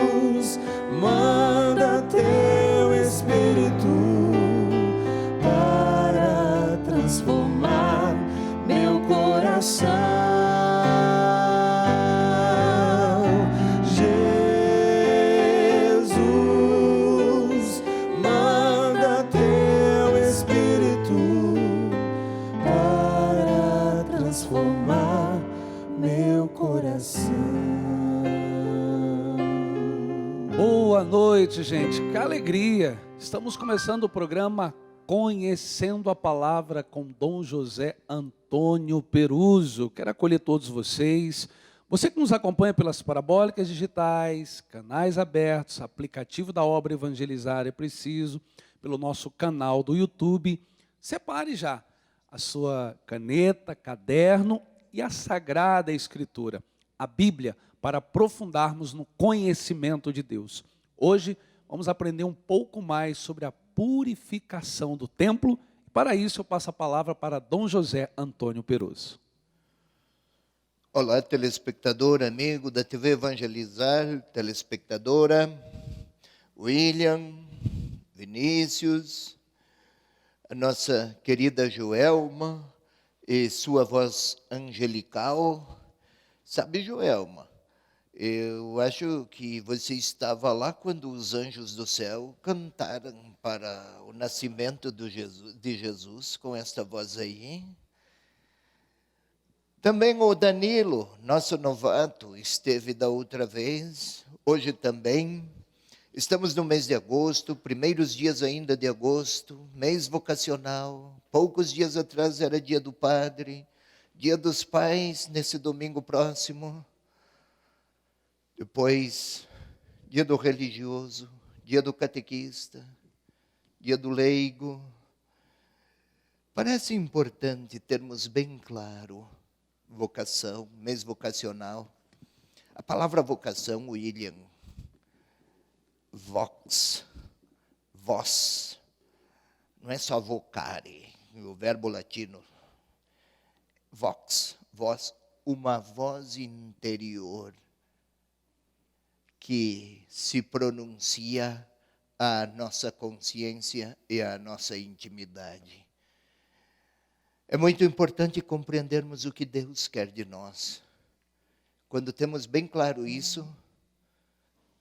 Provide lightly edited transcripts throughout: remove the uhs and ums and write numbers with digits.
Jesus, manda teu Espírito para transformar meu coração. Jesus, manda teu Espírito para transformar meu coração. Boa noite, gente, que alegria! Estamos começando o programa Conhecendo a Palavra com Dom José Antônio Peruso. Quero acolher todos vocês. Você que nos acompanha pelas parabólicas digitais, canais abertos, aplicativo da obra Evangelizar é Preciso, pelo nosso canal do YouTube, separe já a sua caneta, caderno e a Sagrada Escritura, a Bíblia, para aprofundarmos no conhecimento de Deus. Hoje vamos aprender um pouco mais sobre a purificação do templo. Para isso eu passo a palavra para Dom José Antônio Peruso. Olá, telespectador, amigo da TV Evangelizar, telespectadora, William, Vinícius, a nossa querida Joelma e sua voz angelical. Sabe, Joelma, eu acho que você estava lá quando os anjos do céu cantaram para o nascimento de Jesus com esta voz aí. Também o Danilo, nosso novato, esteve da outra vez, hoje também. Estamos no mês de agosto, primeiros dias ainda de agosto, mês vocacional. Poucos dias atrás era dia do Padre, dia dos Pais, nesse domingo próximo. Depois, dia do religioso, dia do catequista, dia do leigo. Parece importante termos bem claro vocação, mês vocacional. A palavra vocação, William, vox, voz, não é só vocare, o verbo latino. Vox, voz, uma voz interior que se pronuncia à nossa consciência e à nossa intimidade. É muito importante compreendermos o que Deus quer de nós. Quando temos bem claro isso,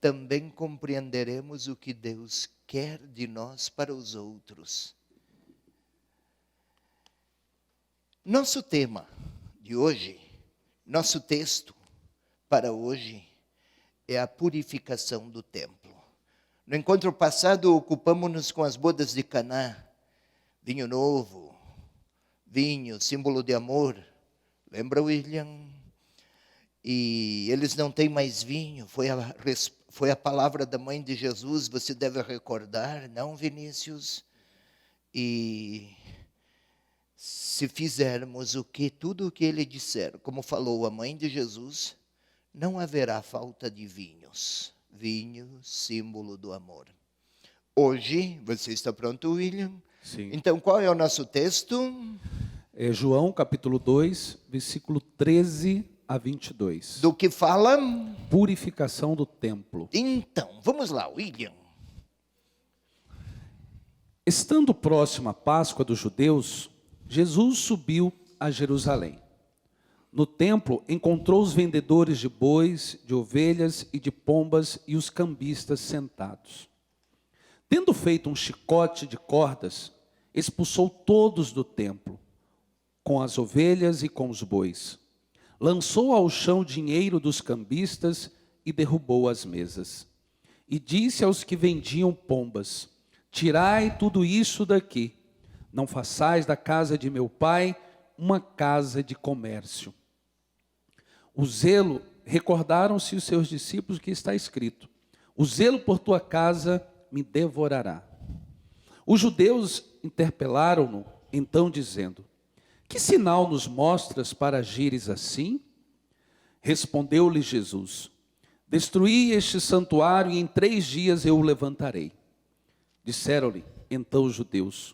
também compreenderemos o que Deus quer de nós para os outros. Nosso tema de hoje, nosso texto para hoje, é a purificação do templo. No encontro passado, ocupamos-nos com as bodas de Caná, vinho novo, vinho, símbolo de amor. Lembra, William? E eles não têm mais vinho, foi a palavra da mãe de Jesus, você deve recordar, não, Vinícius? E se fizermos tudo o que ele disser, como falou a mãe de Jesus, não haverá falta de vinhos. Vinho, símbolo do amor. Hoje, você está pronto, William? Sim. Então, qual é o nosso texto? É João, capítulo 2, versículo 13 a 22. Do que fala? Purificação do templo. Então, vamos lá, William. Estando próxima a Páscoa dos judeus, Jesus subiu a Jerusalém. No templo, encontrou os vendedores de bois, de ovelhas e de pombas e os cambistas sentados. Tendo feito um chicote de cordas, expulsou todos do templo, com as ovelhas e com os bois. Lançou ao chão o dinheiro dos cambistas e derrubou as mesas. E disse aos que vendiam pombas: tirai tudo isso daqui, não façais da casa de meu pai uma casa de comércio. O zelo, recordaram-se os seus discípulos que está escrito: o zelo por tua casa me devorará. Os judeus interpelaram-no, então dizendo: que sinal nos mostras para agires assim? Respondeu-lhe Jesus: destruí este santuário e em 3 dias eu o levantarei. Disseram-lhe então os judeus: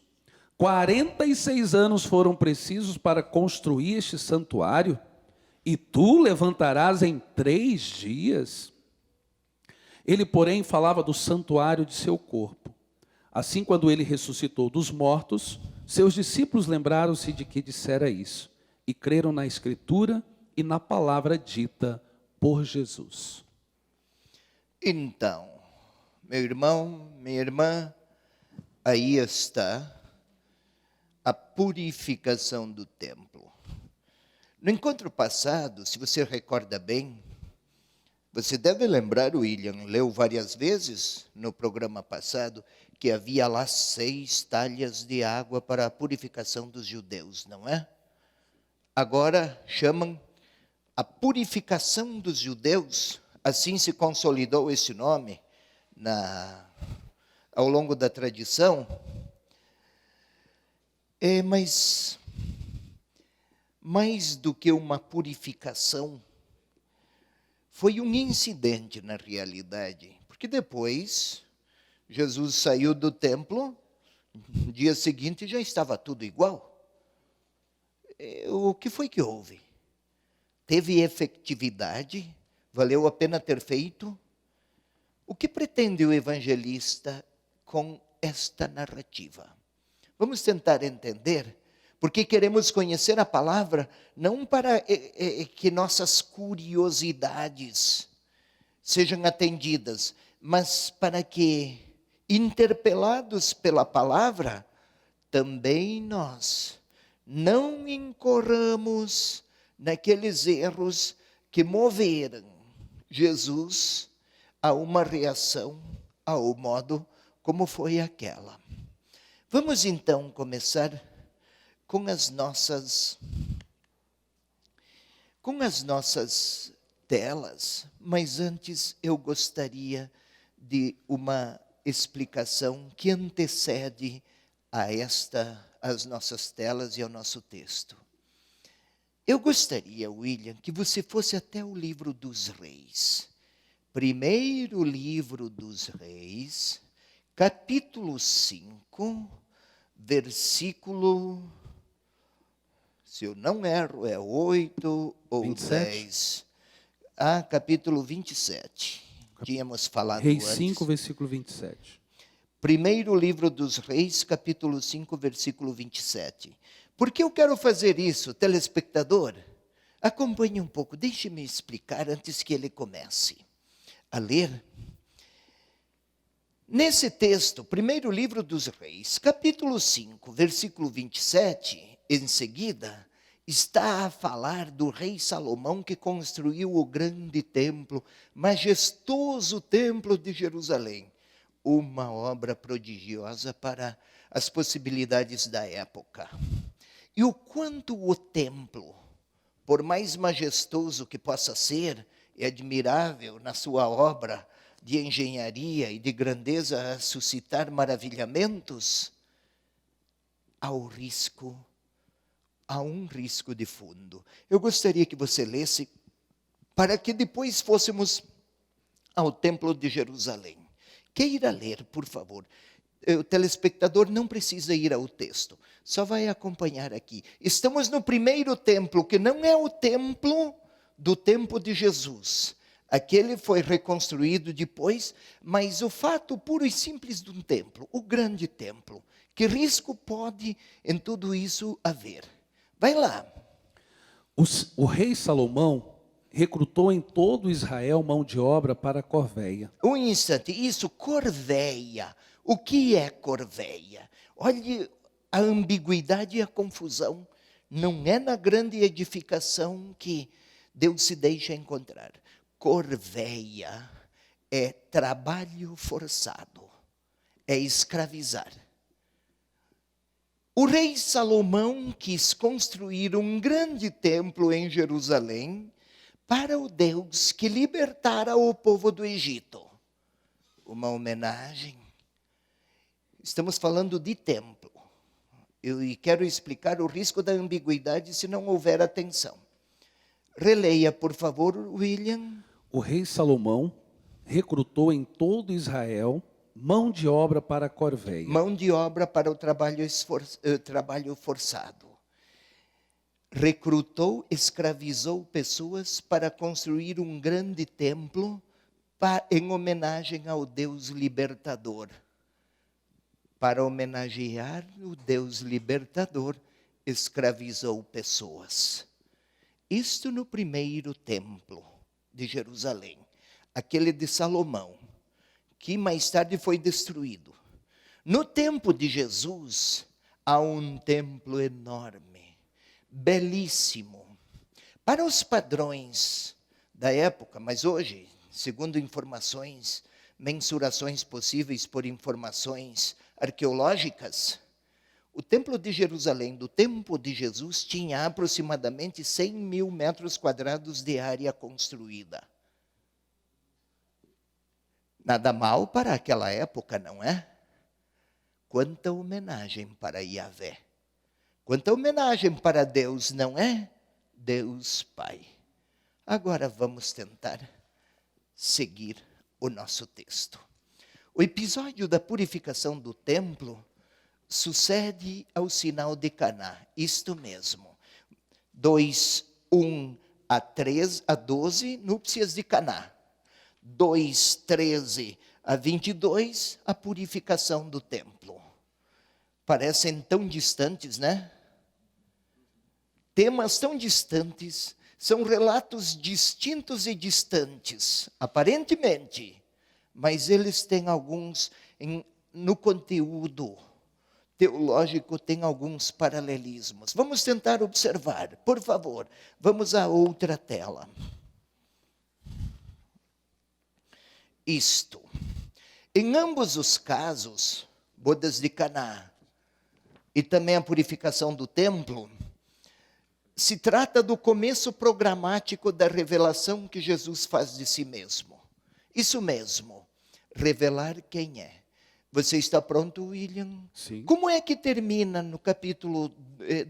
46 anos foram precisos para construir este santuário, E tu levantarás em 3 dias? Ele, porém, falava do santuário de seu corpo. Assim, quando ele ressuscitou dos mortos, seus discípulos lembraram-se de que dissera isso, e creram na Escritura e na palavra dita por Jesus. Então, meu irmão, minha irmã, aí está a purificação do templo. No encontro passado, se você recorda bem, você deve lembrar, William, leu várias vezes no programa passado, que havia lá 6 talhas de água para a purificação dos judeus, não é? Agora chamam a purificação dos judeus, assim se consolidou esse nome ao longo da tradição. Mas mais do que uma purificação, foi um incidente na realidade, porque depois Jesus saiu do templo, no dia seguinte já estava tudo igual. O que foi que houve? Teve efetividade? Valeu a pena ter feito? O que pretende o evangelista com esta narrativa? Vamos tentar entender, porque queremos conhecer a palavra, não para que nossas curiosidades sejam atendidas, mas para que, interpelados pela palavra, também nós não incorramos naqueles erros que moveram Jesus a uma reação ao modo como foi aquela. Vamos então começar com as nossas telas, mas antes eu gostaria de uma explicação que antecede as nossas telas e ao nosso texto. Eu gostaria, William, que você fosse até o livro dos Reis. Primeiro livro dos Reis, capítulo 5, versículo, se eu não erro, é 8 ou 27? 10. Capítulo 27. Tínhamos falado Reis antes. 5, versículo 27. Primeiro livro dos Reis, capítulo 5, versículo 27. Por que eu quero fazer isso, telespectador? Acompanhe um pouco, deixe-me explicar antes que ele comece a ler. Nesse texto, primeiro livro dos Reis, capítulo 5, versículo 27, em seguida, está a falar do rei Salomão que construiu o grande templo, majestoso templo de Jerusalém. Uma obra prodigiosa para as possibilidades da época. E o quanto o templo, por mais majestoso que possa ser, e admirável na sua obra de engenharia e de grandeza a suscitar maravilhamentos, há um risco de fundo. Eu gostaria que você lesse, para que depois fôssemos ao Templo de Jerusalém. Queira ler, por favor. O telespectador não precisa ir ao texto, só vai acompanhar aqui. Estamos no primeiro templo, que não é o templo do tempo de Jesus. Aquele foi reconstruído depois, mas o fato puro e simples de um templo, o grande templo. Que risco pode em tudo isso haver? Vai lá. O rei Salomão recrutou em todo Israel mão de obra para a corveia. Um instante, isso, corveia. O que é corveia? Olhe a ambiguidade e a confusão. Não é na grande edificação que Deus se deixa encontrar. Corveia é trabalho forçado, é escravizar. O rei Salomão quis construir um grande templo em Jerusalém para o Deus que libertara o povo do Egito. Uma homenagem. Estamos falando de templo. Eu quero explicar o risco da ambiguidade se não houver atenção. Releia, por favor, William. O rei Salomão recrutou em todo Israel mão de obra para a corveia. Mão de obra para o trabalho forçado. recrutou, escravizou pessoas para construir um grande templo em homenagem ao Deus libertador. Para homenagear o Deus libertador, escravizou pessoas. Isto no primeiro templo de Jerusalém, aquele de Salomão, que mais tarde foi destruído. No tempo de Jesus, há um templo enorme, belíssimo, para os padrões da época, mas hoje, segundo informações, mensurações possíveis por informações arqueológicas, o templo de Jerusalém, do tempo de Jesus, tinha aproximadamente 100 mil metros quadrados de área construída. Nada mal para aquela época, não é? Quanta homenagem para Yahvé. Quanta homenagem para Deus, não é? Deus Pai. Agora vamos tentar seguir o nosso texto. O episódio da purificação do templo sucede ao sinal de Caná, isto mesmo. 2, 1 a 12, núpcias de Caná. 2, 13 a 22, a purificação do templo. Parecem tão distantes, né? Temas tão distantes, são relatos distintos e distantes, aparentemente, mas eles têm alguns, no conteúdo teológico, tem alguns paralelismos. Vamos tentar observar, por favor. Vamos à outra tela. Isto. Em ambos os casos, bodas de Caná e também a purificação do templo, se trata do começo programático da revelação que Jesus faz de si mesmo. Isso mesmo, revelar quem é. Você está pronto, William? Sim. Como é que termina no capítulo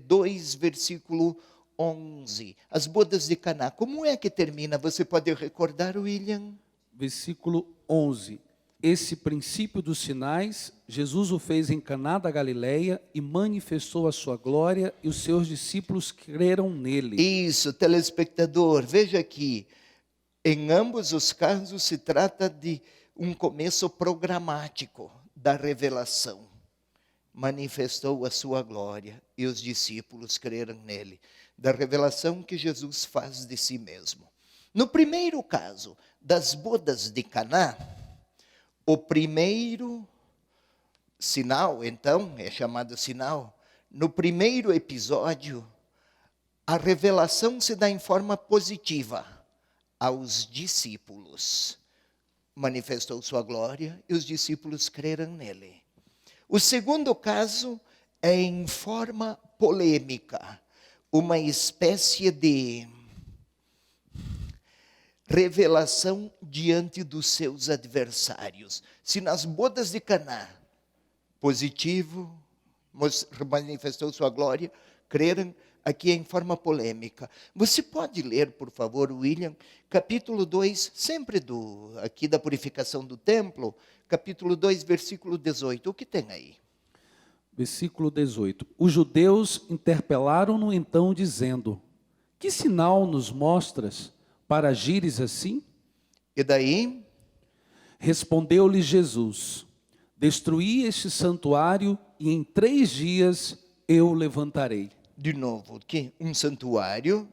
2, versículo 11? As bodas de Caná. Como é que termina? Você pode recordar, William? Versículo 11. Esse princípio dos sinais, Jesus o fez em Caná da Galileia e manifestou a sua glória, e os seus discípulos creram nele. Isso, telespectador, veja aqui. Em ambos os casos se trata de um começo programático da revelação. Manifestou a sua glória e os discípulos creram nele. Da revelação que Jesus faz de si mesmo. No primeiro caso, das bodas de Caná, o primeiro sinal, então, é chamado sinal, no primeiro episódio, a revelação se dá em forma positiva aos discípulos. Manifestou sua glória e os discípulos creram nele. O segundo caso é em forma polêmica, uma espécie de revelação diante dos seus adversários. Se nas bodas de Caná, positivo, manifestou sua glória, creram, aqui em forma polêmica. Você pode ler, por favor, William, capítulo 2, sempre aqui da purificação do templo, capítulo 2, versículo 18. O que tem aí? Versículo 18. Os judeus interpelaram-no então, dizendo: que sinal nos mostras para agires assim? E daí? Respondeu-lhe Jesus: destruí este santuário e em 3 dias eu o levantarei. De novo, que um santuário,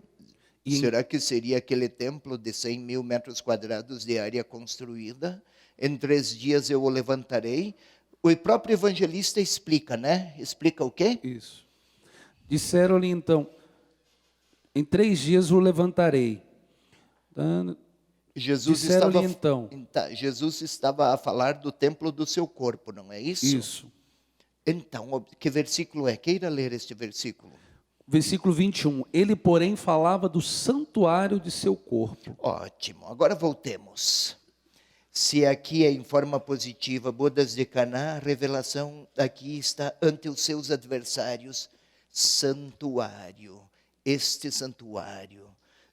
será que seria aquele templo de 100 mil metros quadrados de área construída? Em 3 dias eu o levantarei. O próprio evangelista explica, né? Explica o quê? Isso. Disseram-lhe então: em 3 dias o levantarei. Jesus estava a falar do templo do seu corpo, não é isso? Isso. Então, que versículo é? Queira ler este versículo. Versículo 21. Ele, porém, falava do santuário de seu corpo. Ótimo. Agora voltemos. Se aqui é em forma positiva, bodas de Caná, a revelação aqui está ante os seus adversários. Santuário. Este santuário,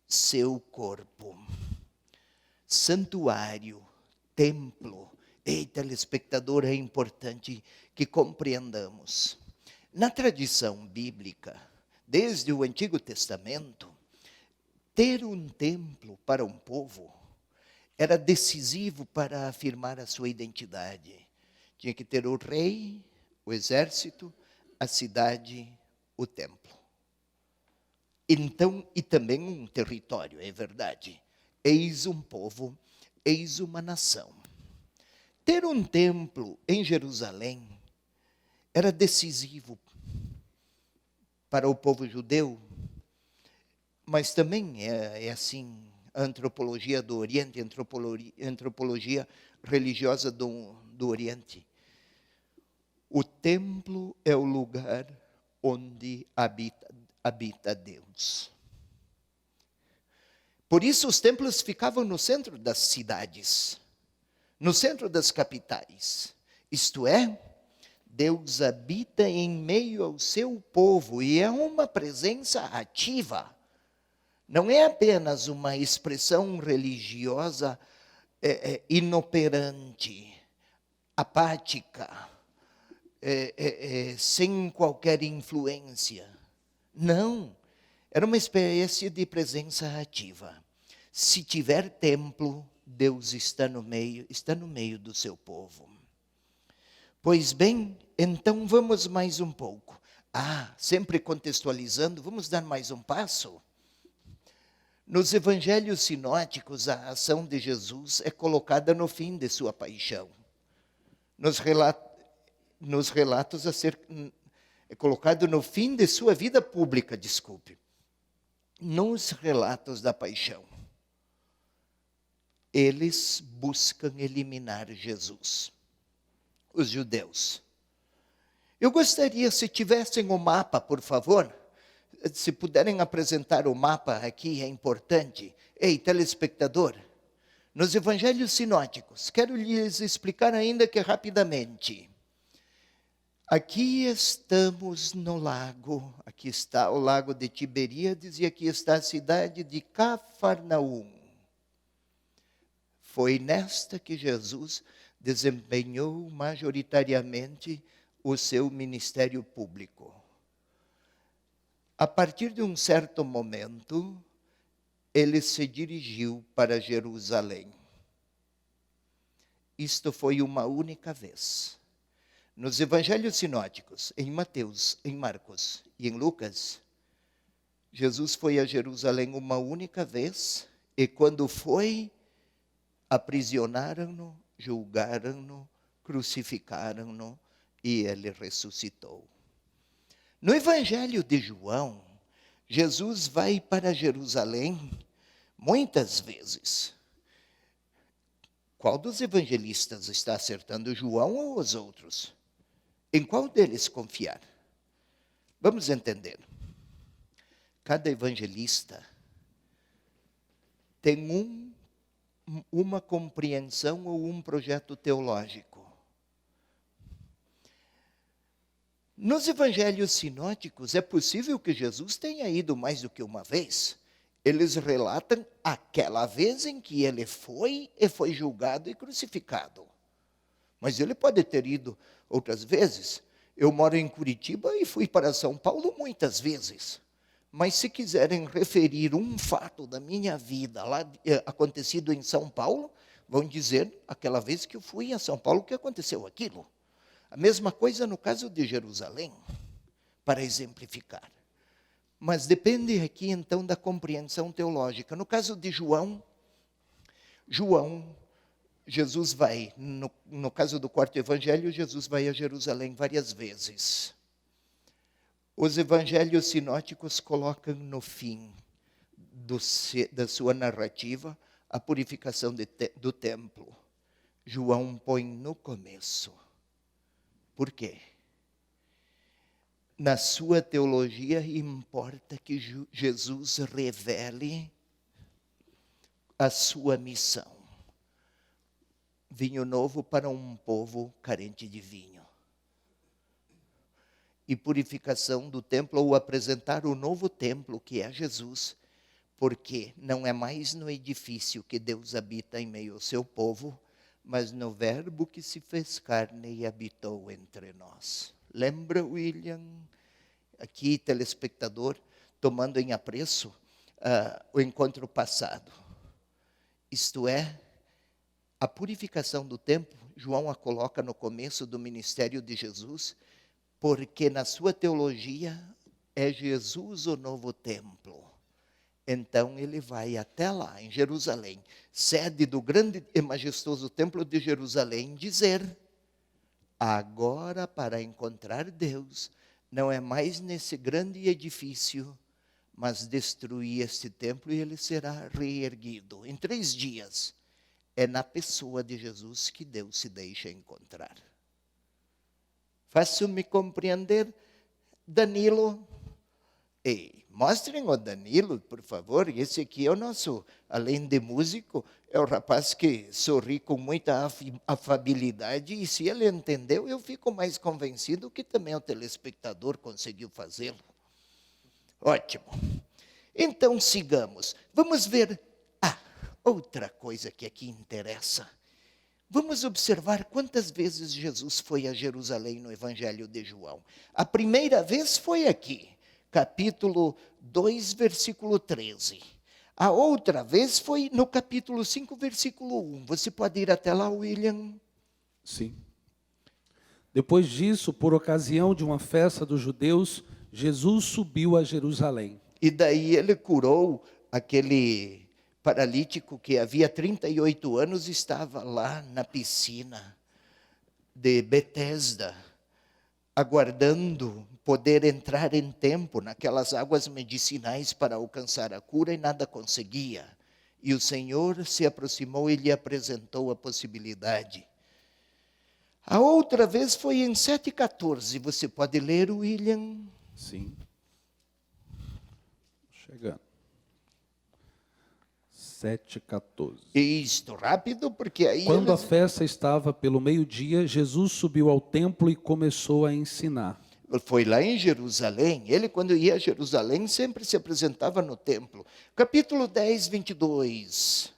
seu corpo. Santuário, templo. Ei, telespectador, é importante que compreendamos. Na tradição bíblica, desde o Antigo Testamento, ter um templo para um povo era decisivo para afirmar a sua identidade. Tinha que ter o rei, o exército, a cidade, o templo. Então, e também um território, é verdade. Eis um povo, eis uma nação. Ter um templo em Jerusalém era decisivo para o povo judeu, mas também é assim, a antropologia do Oriente, antropologia religiosa do Oriente. O templo é o lugar onde habita Deus. Por isso os templos ficavam no centro das cidades, no centro das capitais. Isto é, Deus habita em meio ao seu povo e é uma presença ativa. Não é apenas uma expressão religiosa inoperante, apática, sem qualquer influência. Não, era uma espécie de presença ativa. Se tiver templo, Deus está no meio do seu povo. Pois bem, então vamos mais um pouco. Sempre contextualizando, vamos dar mais um passo? Nos evangelhos sinóticos, a ação de Jesus é colocada no fim de sua paixão. Nos relatos é colocado no fim de sua vida pública, Nos relatos da paixão, eles buscam eliminar Jesus, os judeus. Eu gostaria, se tivessem o mapa, por favor, se puderem apresentar o mapa aqui, é importante. Ei, telespectador, nos evangelhos sinóticos, quero lhes explicar ainda que rapidamente. Aqui estamos no lago, aqui está o lago de Tiberíades e aqui está a cidade de Cafarnaum. Foi nesta que Jesus desempenhou majoritariamente o seu ministério público. A partir de um certo momento, ele se dirigiu para Jerusalém. Isto foi uma única vez. Nos evangelhos sinóticos, em Mateus, em Marcos e em Lucas, Jesus foi a Jerusalém uma única vez e quando foi, aprisionaram-no, julgaram-no, crucificaram-no e ele ressuscitou. No evangelho de João, Jesus vai para Jerusalém muitas vezes. Qual dos evangelistas está acertando, João ou os outros? Em qual deles confiar? Vamos entender. Cada evangelista tem uma compreensão ou um projeto teológico. Nos evangelhos sinóticos, é possível que Jesus tenha ido mais do que uma vez. Eles relatam aquela vez em que ele foi e foi julgado e crucificado. Mas ele pode ter ido outras vezes. Eu moro em Curitiba e fui para São Paulo muitas vezes. Mas se quiserem referir um fato da minha vida lá acontecido em São Paulo, vão dizer aquela vez que eu fui a São Paulo que aconteceu aquilo. A mesma coisa no caso de Jerusalém, para exemplificar. Mas depende aqui então da compreensão teológica. No caso de João, Jesus vai, no caso do quarto evangelho, Jesus vai a Jerusalém várias vezes. Os evangelhos sinóticos colocam no fim da sua narrativa a purificação do templo. João põe no começo. Por quê? Na sua teologia importa que Jesus revele a sua missão. Vinho novo para um povo carente de vinho. E purificação do templo, ou apresentar o novo templo, que é Jesus. Porque não é mais no edifício que Deus habita em meio ao seu povo, mas no verbo que se fez carne e habitou entre nós. Lembra, William? Aqui, telespectador, tomando em apreço o encontro passado. Isto é, a purificação do templo, João a coloca no começo do ministério de Jesus, porque na sua teologia é Jesus o novo templo. Então ele vai até lá, em Jerusalém, sede do grande e majestoso templo de Jerusalém, dizer: agora, para encontrar Deus, não é mais nesse grande edifício, mas destruir este templo e ele será reerguido. Em 3 dias, é na pessoa de Jesus que Deus se deixa encontrar. Faço-me compreender, Danilo? Ei, mostrem o Danilo, por favor. Esse aqui é o nosso, além de músico, é o rapaz que sorri com muita afabilidade. E se ele entendeu, eu fico mais convencido que também o telespectador conseguiu fazê-lo. Ótimo. Então, sigamos. Vamos ver outra coisa que aqui interessa. Vamos observar quantas vezes Jesus foi a Jerusalém no Evangelho de João. A primeira vez foi aqui, capítulo 2, versículo 13. A outra vez foi no capítulo 5, versículo 1. Você pode ir até lá, William? Sim. Depois disso, por ocasião de uma festa dos judeus, Jesus subiu a Jerusalém. E daí ele curou aquele paralítico que havia 38 anos, estava lá na piscina de Betesda, aguardando poder entrar em tempo naquelas águas medicinais para alcançar a cura, e nada conseguia. E o Senhor se aproximou e lhe apresentou a possibilidade. A outra vez foi em 7,14. Você pode ler, William? Sim. Chegando. 7,14. Isto, rápido, porque aí... Quando a festa estava pelo meio-dia, Jesus subiu ao templo e começou a ensinar. Foi lá em Jerusalém. Ele, quando ia a Jerusalém, sempre se apresentava no templo. Capítulo 10, 22.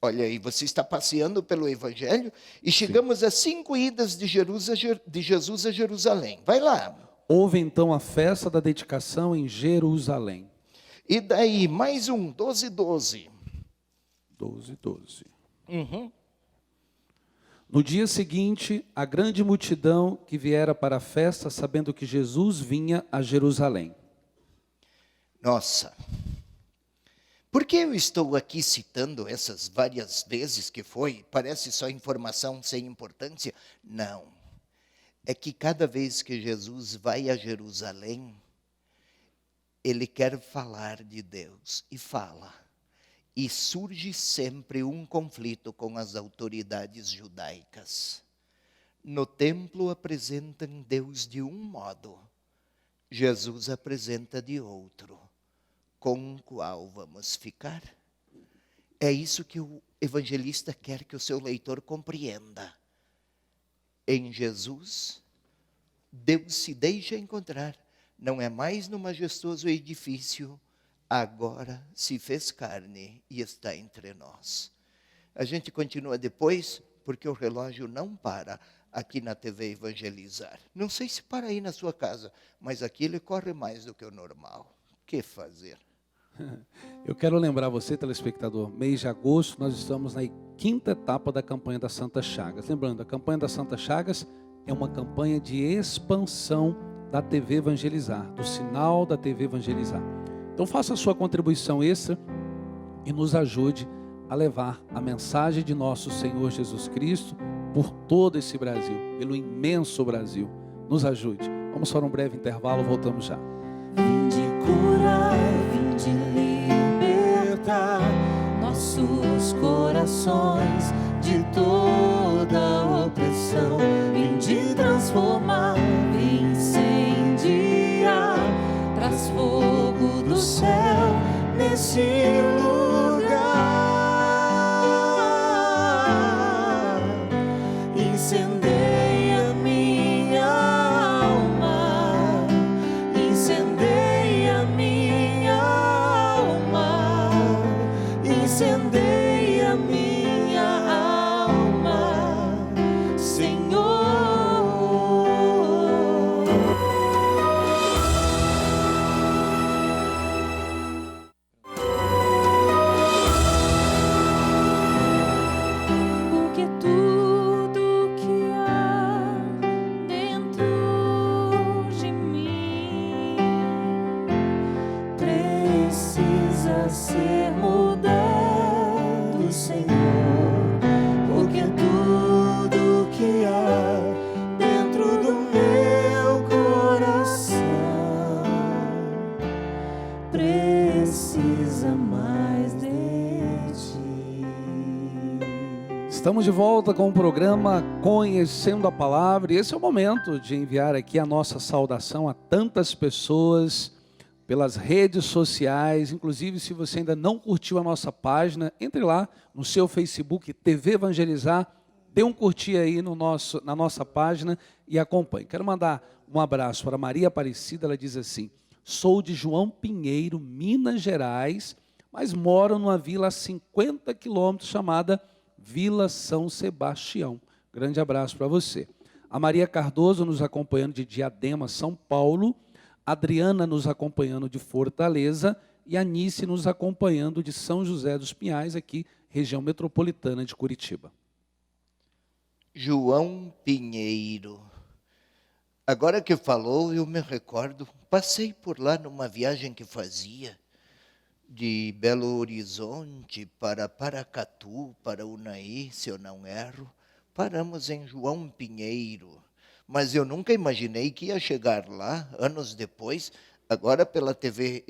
Olha aí, você está passeando pelo Evangelho e chegamos a 5 idas de Jesus a Jerusalém. Vai lá. Houve então a festa da dedicação em Jerusalém. E daí, mais um, 12, 12. 12, 12. Uhum. No dia seguinte, a grande multidão que viera para a festa, sabendo que Jesus vinha a Jerusalém. Nossa, por que eu estou aqui citando essas várias vezes que foi? Parece só informação sem importância? Não. É que cada vez que Jesus vai a Jerusalém, ele quer falar de Deus e fala. E surge sempre um conflito com as autoridades judaicas. No templo apresentam Deus de um modo, Jesus apresenta de outro. Com qual vamos ficar? É isso que o evangelista quer que o seu leitor compreenda. Em Jesus, Deus se deixa encontrar. Não é mais no majestoso edifício, agora se fez carne e está entre nós. A gente continua depois, porque o relógio não para aqui na TV Evangelizar. Não sei se para aí na sua casa, mas aqui ele corre mais do que o normal. O que fazer? Eu quero lembrar você, telespectador, mês de agosto nós estamos na 5ª etapa da campanha da Santa Chagas. Lembrando, a campanha da Santa Chagas é uma campanha de expansão da TV Evangelizar, do sinal da TV Evangelizar. Então faça a sua contribuição extra e nos ajude a levar a mensagem de nosso Senhor Jesus Cristo por todo esse Brasil, pelo imenso Brasil. Nos ajude. Vamos para um breve intervalo, voltamos já. Vinde curar, vinde libertar nossos corações de toda opressão. Vinde transformar, incendiar, traz fogo do céu nesse lugar. Incendeia minha alma, incendeia minha alma, incendeia minha alma, Senhor. Estamos de volta com o programa Conhecendo a Palavra, e esse é o momento de enviar aqui a nossa saudação a tantas pessoas pelas redes sociais. Inclusive, se você ainda não curtiu a nossa página, entre lá no seu Facebook, TV Evangelizar, dê um curtir aí na nossa página e acompanhe. Quero mandar um abraço para Maria Aparecida. Ela diz assim: sou de João Pinheiro, Minas Gerais, mas moro numa vila a 50 quilômetros chamada Vila São Sebastião. Grande abraço para você. A Maria Cardoso nos acompanhando de Diadema, São Paulo. Adriana nos acompanhando de Fortaleza. E a Anice nos acompanhando de São José dos Pinhais, aqui, região metropolitana de Curitiba. João Pinheiro. Agora que falou, eu me recordo, passei por lá numa viagem que fazia, de Belo Horizonte para Paracatu, para Unai, se eu não erro. Paramos em João Pinheiro, mas eu nunca imaginei que ia chegar lá, anos depois, agora pela TV,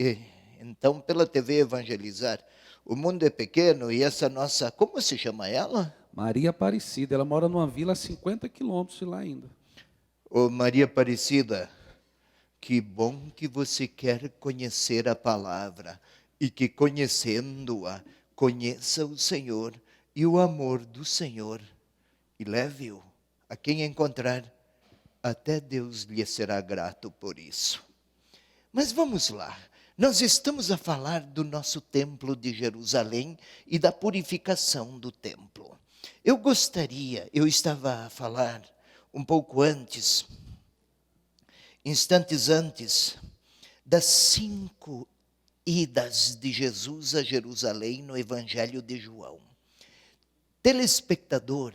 então pela TV Evangelizar. O mundo é pequeno e essa nossa, como se chama ela? Maria Aparecida, ela mora numa vila a 50 quilômetros de lá ainda. Ô Maria Aparecida, que bom que você quer conhecer a palavra e que conhecendo-a, conheça o Senhor e o amor do Senhor e leve-o a quem encontrar. Até Deus lhe será grato por isso. Mas vamos lá, nós estamos a falar do nosso templo de Jerusalém e da purificação do templo. Eu estava a falar um pouco antes, instantes antes, das 5 idas de Jesus a Jerusalém no Evangelho de João. Telespectador,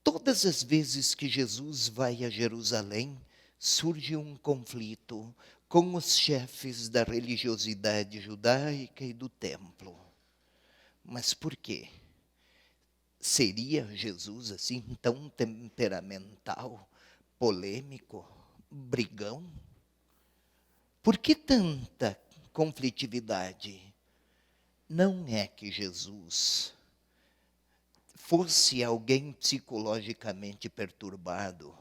todas as vezes que Jesus vai a Jerusalém, surge um conflito com os chefes da religiosidade judaica e do templo. Mas por quê? Seria Jesus assim tão temperamental, polêmico, brigão? Por que tanta conflitividade? Não é que Jesus fosse alguém psicologicamente perturbado.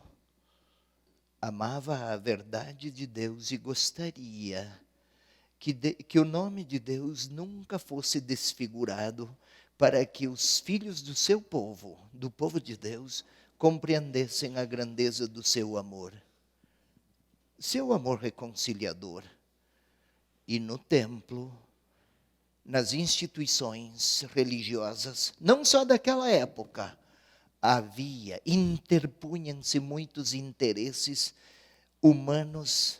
Amava a verdade de Deus e gostaria que o nome de Deus nunca fosse desfigurado, para que os filhos do seu povo, do povo de Deus, compreendessem a grandeza do seu amor reconciliador. E no templo, nas instituições religiosas, não só daquela época, interpunham-se muitos interesses humanos,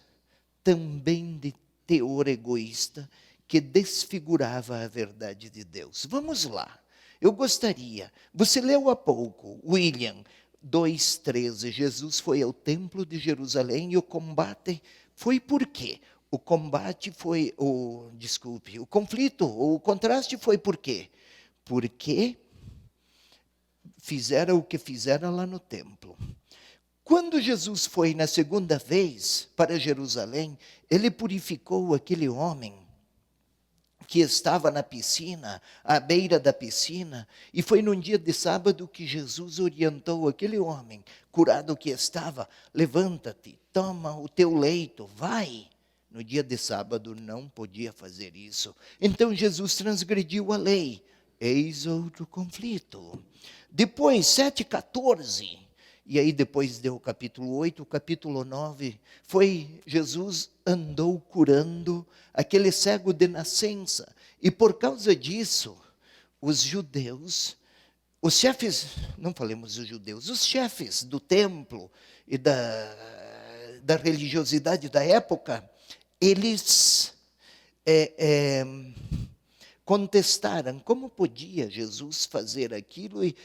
também de teor egoísta, que desfigurava a verdade de Deus. Vamos lá, eu gostaria, você leu há pouco, William 2,13, Jesus foi ao templo de Jerusalém e o combate foi por quê? O contraste foi por quê? Porque fizeram o que fizeram lá no templo. Quando Jesus foi na segunda vez para Jerusalém, ele purificou aquele homem que estava na piscina, à beira da piscina, e foi num dia de sábado que Jesus orientou aquele homem, curado que estava: levanta-te, toma o teu leito, vai. No dia de sábado não podia fazer isso. Então Jesus transgrediu a lei. Eis outro conflito. Depois, 7,14, e aí depois deu o capítulo 8, o capítulo 9, foi Jesus andou curando aquele cego de nascença. E por causa disso, os judeus, os chefes, não falemos os judeus, os chefes do templo e da religiosidade da época, eles contestaram como podia Jesus fazer aquilo e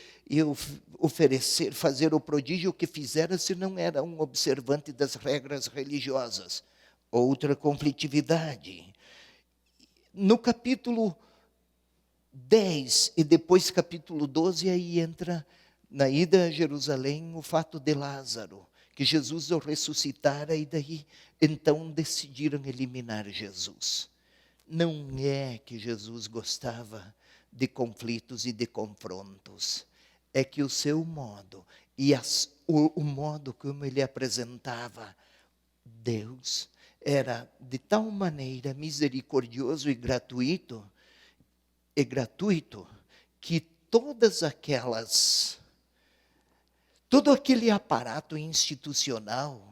oferecer, fazer o prodígio que fizera, se não era um observante das regras religiosas. Outra conflitividade. No capítulo 10 e depois capítulo 12, aí entra na ida a Jerusalém o fato de Lázaro, que Jesus o ressuscitara, e daí então decidiram eliminar Jesus. Não é que Jesus gostava de conflitos e de confrontos. é que o seu modo e o modo como ele apresentava Deus era de tal maneira misericordioso e gratuito, que todo aquele aparato institucional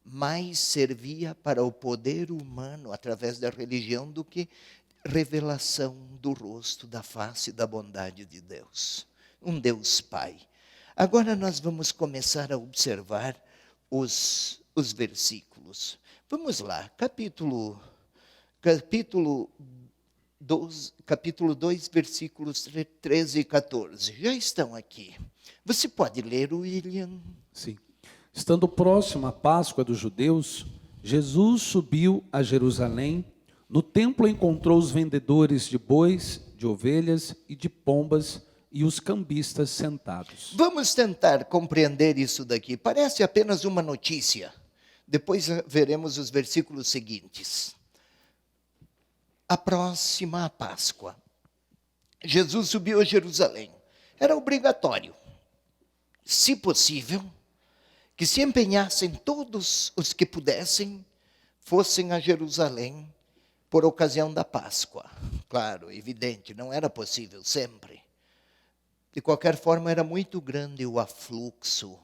mais servia para o poder humano através da religião do que revelação do rosto, da face, da bondade de Deus. Um Deus Pai. Agora nós vamos começar a observar os versículos. Vamos lá, capítulo 2, versículos 13 e 14. Já estão aqui. Você pode ler, William? Sim. Estando próximo à Páscoa dos judeus, Jesus subiu a Jerusalém. No templo encontrou os vendedores de bois, de ovelhas e de pombas e os cambistas sentados. Vamos tentar compreender isso daqui. Parece apenas uma notícia. Depois veremos os versículos seguintes. A próxima Páscoa. Jesus subiu a Jerusalém. Era obrigatório, se possível, que se empenhassem todos os que pudessem, fossem a Jerusalém por ocasião da Páscoa. Claro, evidente, não era possível sempre. De qualquer forma, era muito grande o afluxo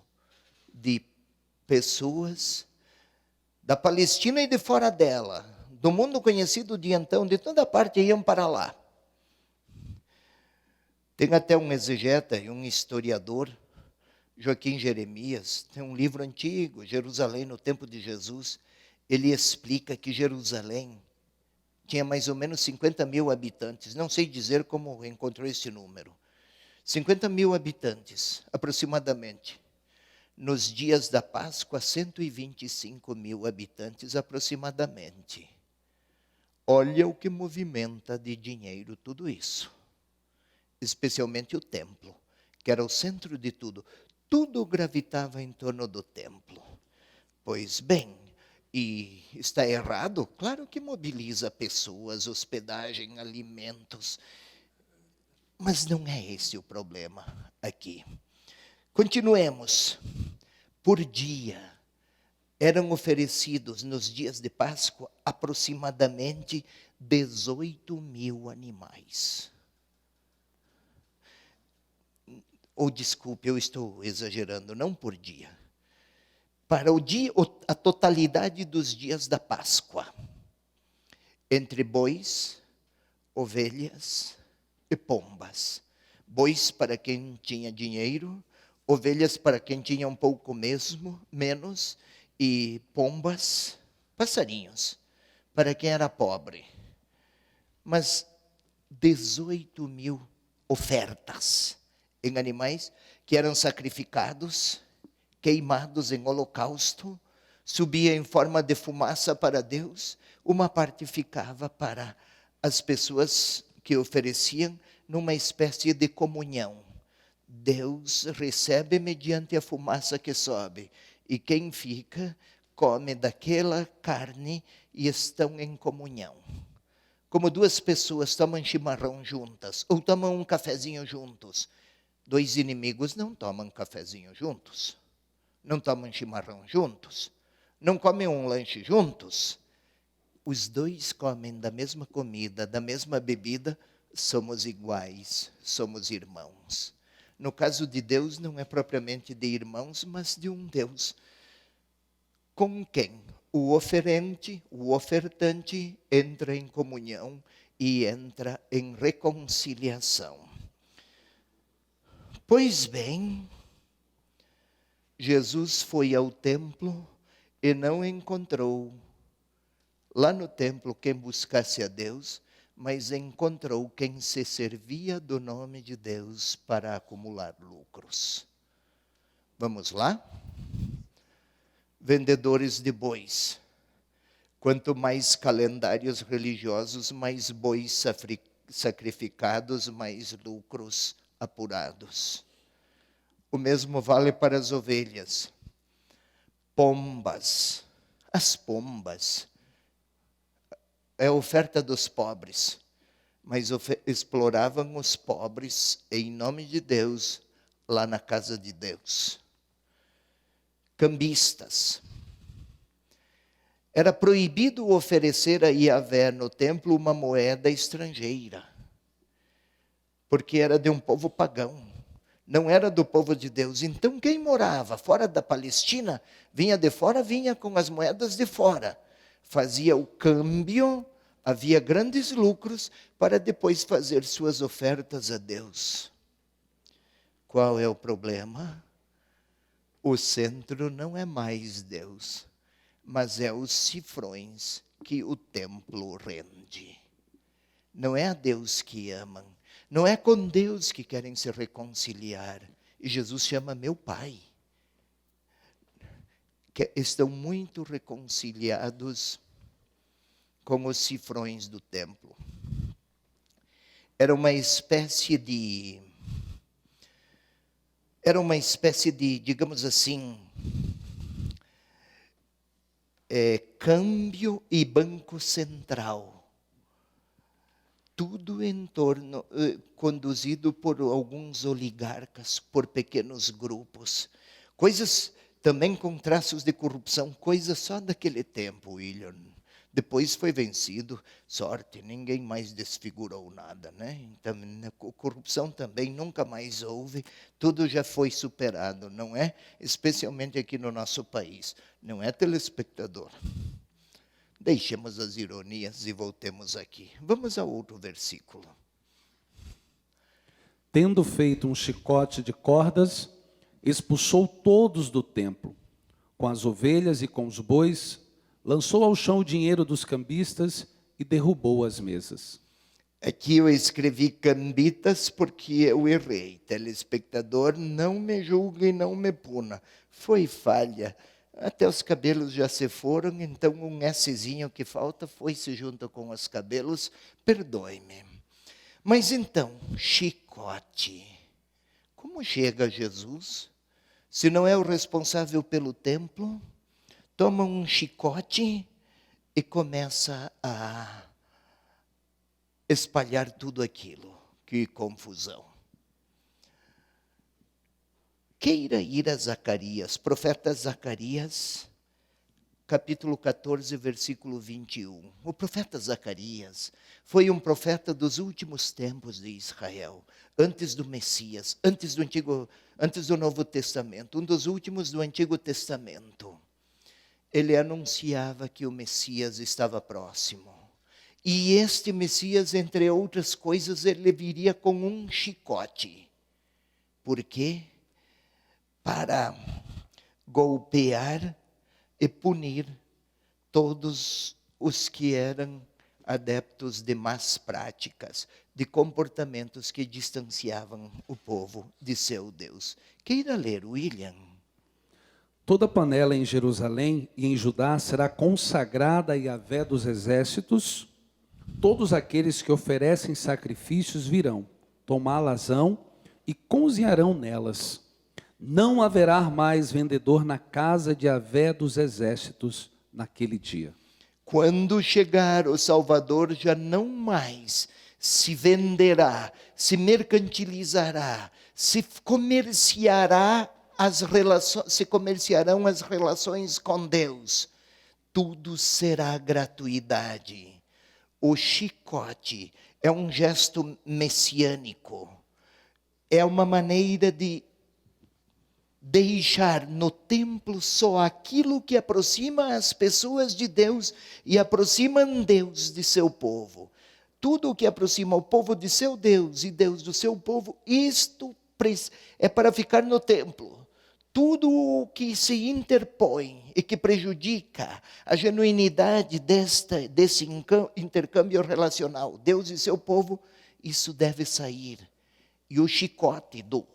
de pessoas da Palestina e de fora dela, do mundo conhecido de então, de toda parte iam para lá. Tem até um exegeta e um historiador, Joaquim Jeremias, tem um livro antigo, Jerusalém no tempo de Jesus. Ele explica que Jerusalém tinha mais ou menos 50 mil habitantes. Não sei dizer como encontrou esse número. 50 mil habitantes, aproximadamente. Nos dias da Páscoa, 125 mil habitantes, aproximadamente. Olha o que movimenta de dinheiro tudo isso. Especialmente o templo, que era o centro de tudo. Tudo gravitava em torno do templo. Pois bem, e está errado? Claro que mobiliza pessoas, hospedagem, alimentos. Mas não é esse o problema aqui. Continuemos. Por dia, eram oferecidos nos dias de Páscoa aproximadamente 18 mil animais. Ou desculpe, eu estou exagerando, não por dia. Para o dia, a totalidade dos dias da Páscoa. Entre bois, ovelhas e pombas. Bois para quem tinha dinheiro, ovelhas para quem tinha um pouco menos, e pombas, passarinhos, para quem era pobre. Mas 18 mil ofertas em animais que eram sacrificados, queimados em holocausto, subia em forma de fumaça para Deus, uma parte ficava para as pessoas que ofereciam numa espécie de comunhão. Deus recebe mediante a fumaça que sobe, e quem fica, come daquela carne e estão em comunhão. Como duas pessoas tomam chimarrão juntas, ou tomam um cafezinho juntos. Dois inimigos não tomam cafezinho juntos, não tomam chimarrão juntos, não comem um lanche juntos. Os dois comem da mesma comida, da mesma bebida, somos iguais, somos irmãos. No caso de Deus, não é propriamente de irmãos, mas de um Deus com quem o oferente, o ofertante, entra em comunhão e entra em reconciliação. Pois bem, Jesus foi ao templo e não encontrou lá no templo quem buscasse a Deus, mas encontrou quem se servia do nome de Deus para acumular lucros. Vamos lá? Vendedores de bois. Quanto mais calendários religiosos, mais bois sacrificados, mais lucros apurados. O mesmo vale para as ovelhas. Pombas. As pombas é a oferta dos pobres, mas exploravam os pobres em nome de Deus, lá na casa de Deus. Cambistas. Era proibido oferecer a Yahvé no templo uma moeda estrangeira, porque era de um povo pagão, não era do povo de Deus. Então quem morava fora da Palestina, vinha de fora, vinha com as moedas de fora, fazia o câmbio, havia grandes lucros para depois fazer suas ofertas a Deus. Qual é o problema? O centro não é mais Deus, mas é os cifrões que o templo rende. Não é a Deus que amam, não é com Deus que querem se reconciliar. E Jesus chama meu Pai. Que estão muito reconciliados com os cifrões do templo. Era uma espécie de, digamos assim, câmbio e banco central. Tudo em torno, conduzido por alguns oligarcas, por pequenos grupos. Coisas também com traços de corrupção, coisas só daquele tempo, William. Depois foi vencido, sorte, ninguém mais desfigurou nada, né? Então, corrupção também nunca mais houve, tudo já foi superado, não é? Especialmente aqui no nosso país, não é, telespectador? Deixemos as ironias e voltemos aqui. Vamos ao outro versículo. Tendo feito um chicote de cordas, expulsou todos do templo, com as ovelhas e com os bois, lançou ao chão o dinheiro dos cambistas e derrubou as mesas. Aqui eu escrevi cambitas porque eu errei. Telespectador, não me julgue e não me puna. Foi falha. Até os cabelos já se foram, então um Szinho que falta foi-se junto com os cabelos. Perdoe-me. Mas então, chicote. Como chega Jesus? Se não é o responsável pelo templo, toma um chicote e começa a espalhar tudo aquilo. Que confusão. Queira ir a Zacarias, profeta Zacarias, capítulo 14, versículo 21. O profeta Zacarias foi um profeta dos últimos tempos de Israel, antes do Messias, antes do Novo Testamento, um dos últimos do Antigo Testamento. Ele anunciava que o Messias estava próximo. E este Messias, entre outras coisas, ele viria com um chicote. Por quê? Para golpear e punir todos os que eram adeptos de más práticas, de comportamentos que distanciavam o povo de seu Deus. Queira ler, William. Toda panela em Jerusalém e em Judá será consagrada a Yahvé dos exércitos. Todos aqueles que oferecem sacrifícios virão, tomá-las-ão e cozinharão nelas. Não haverá mais vendedor na casa de Yahvé dos exércitos naquele dia. Quando chegar o Salvador, já não mais se venderá, se mercantilizará, se comerciarão as relações com Deus. Tudo será gratuidade. O chicote é um gesto messiânico. É uma maneira de deixar no templo só aquilo que aproxima as pessoas de Deus e aproxima Deus de seu povo. Tudo o que aproxima o povo de seu Deus e Deus do seu povo, isto é para ficar no templo. Tudo o que se interpõe e que prejudica a genuinidade desse intercâmbio relacional, Deus e seu povo, isso deve sair. E o chicote do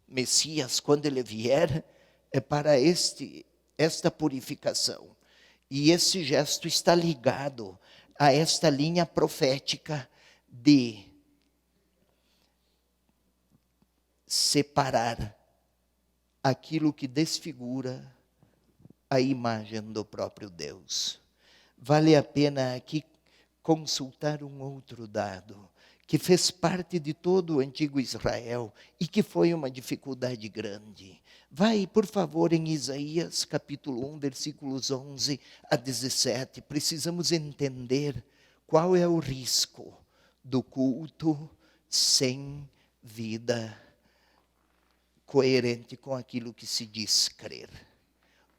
Messias, quando ele vier, é para esta purificação. E esse gesto está ligado a esta linha profética de separar aquilo que desfigura a imagem do próprio Deus. Vale a pena aqui consultar um outro dado, que fez parte de todo o antigo Israel e que foi uma dificuldade grande. Vai, por favor, em Isaías capítulo 1, versículos 11 a 17. Precisamos entender qual é o risco do culto sem vida coerente com aquilo que se diz crer.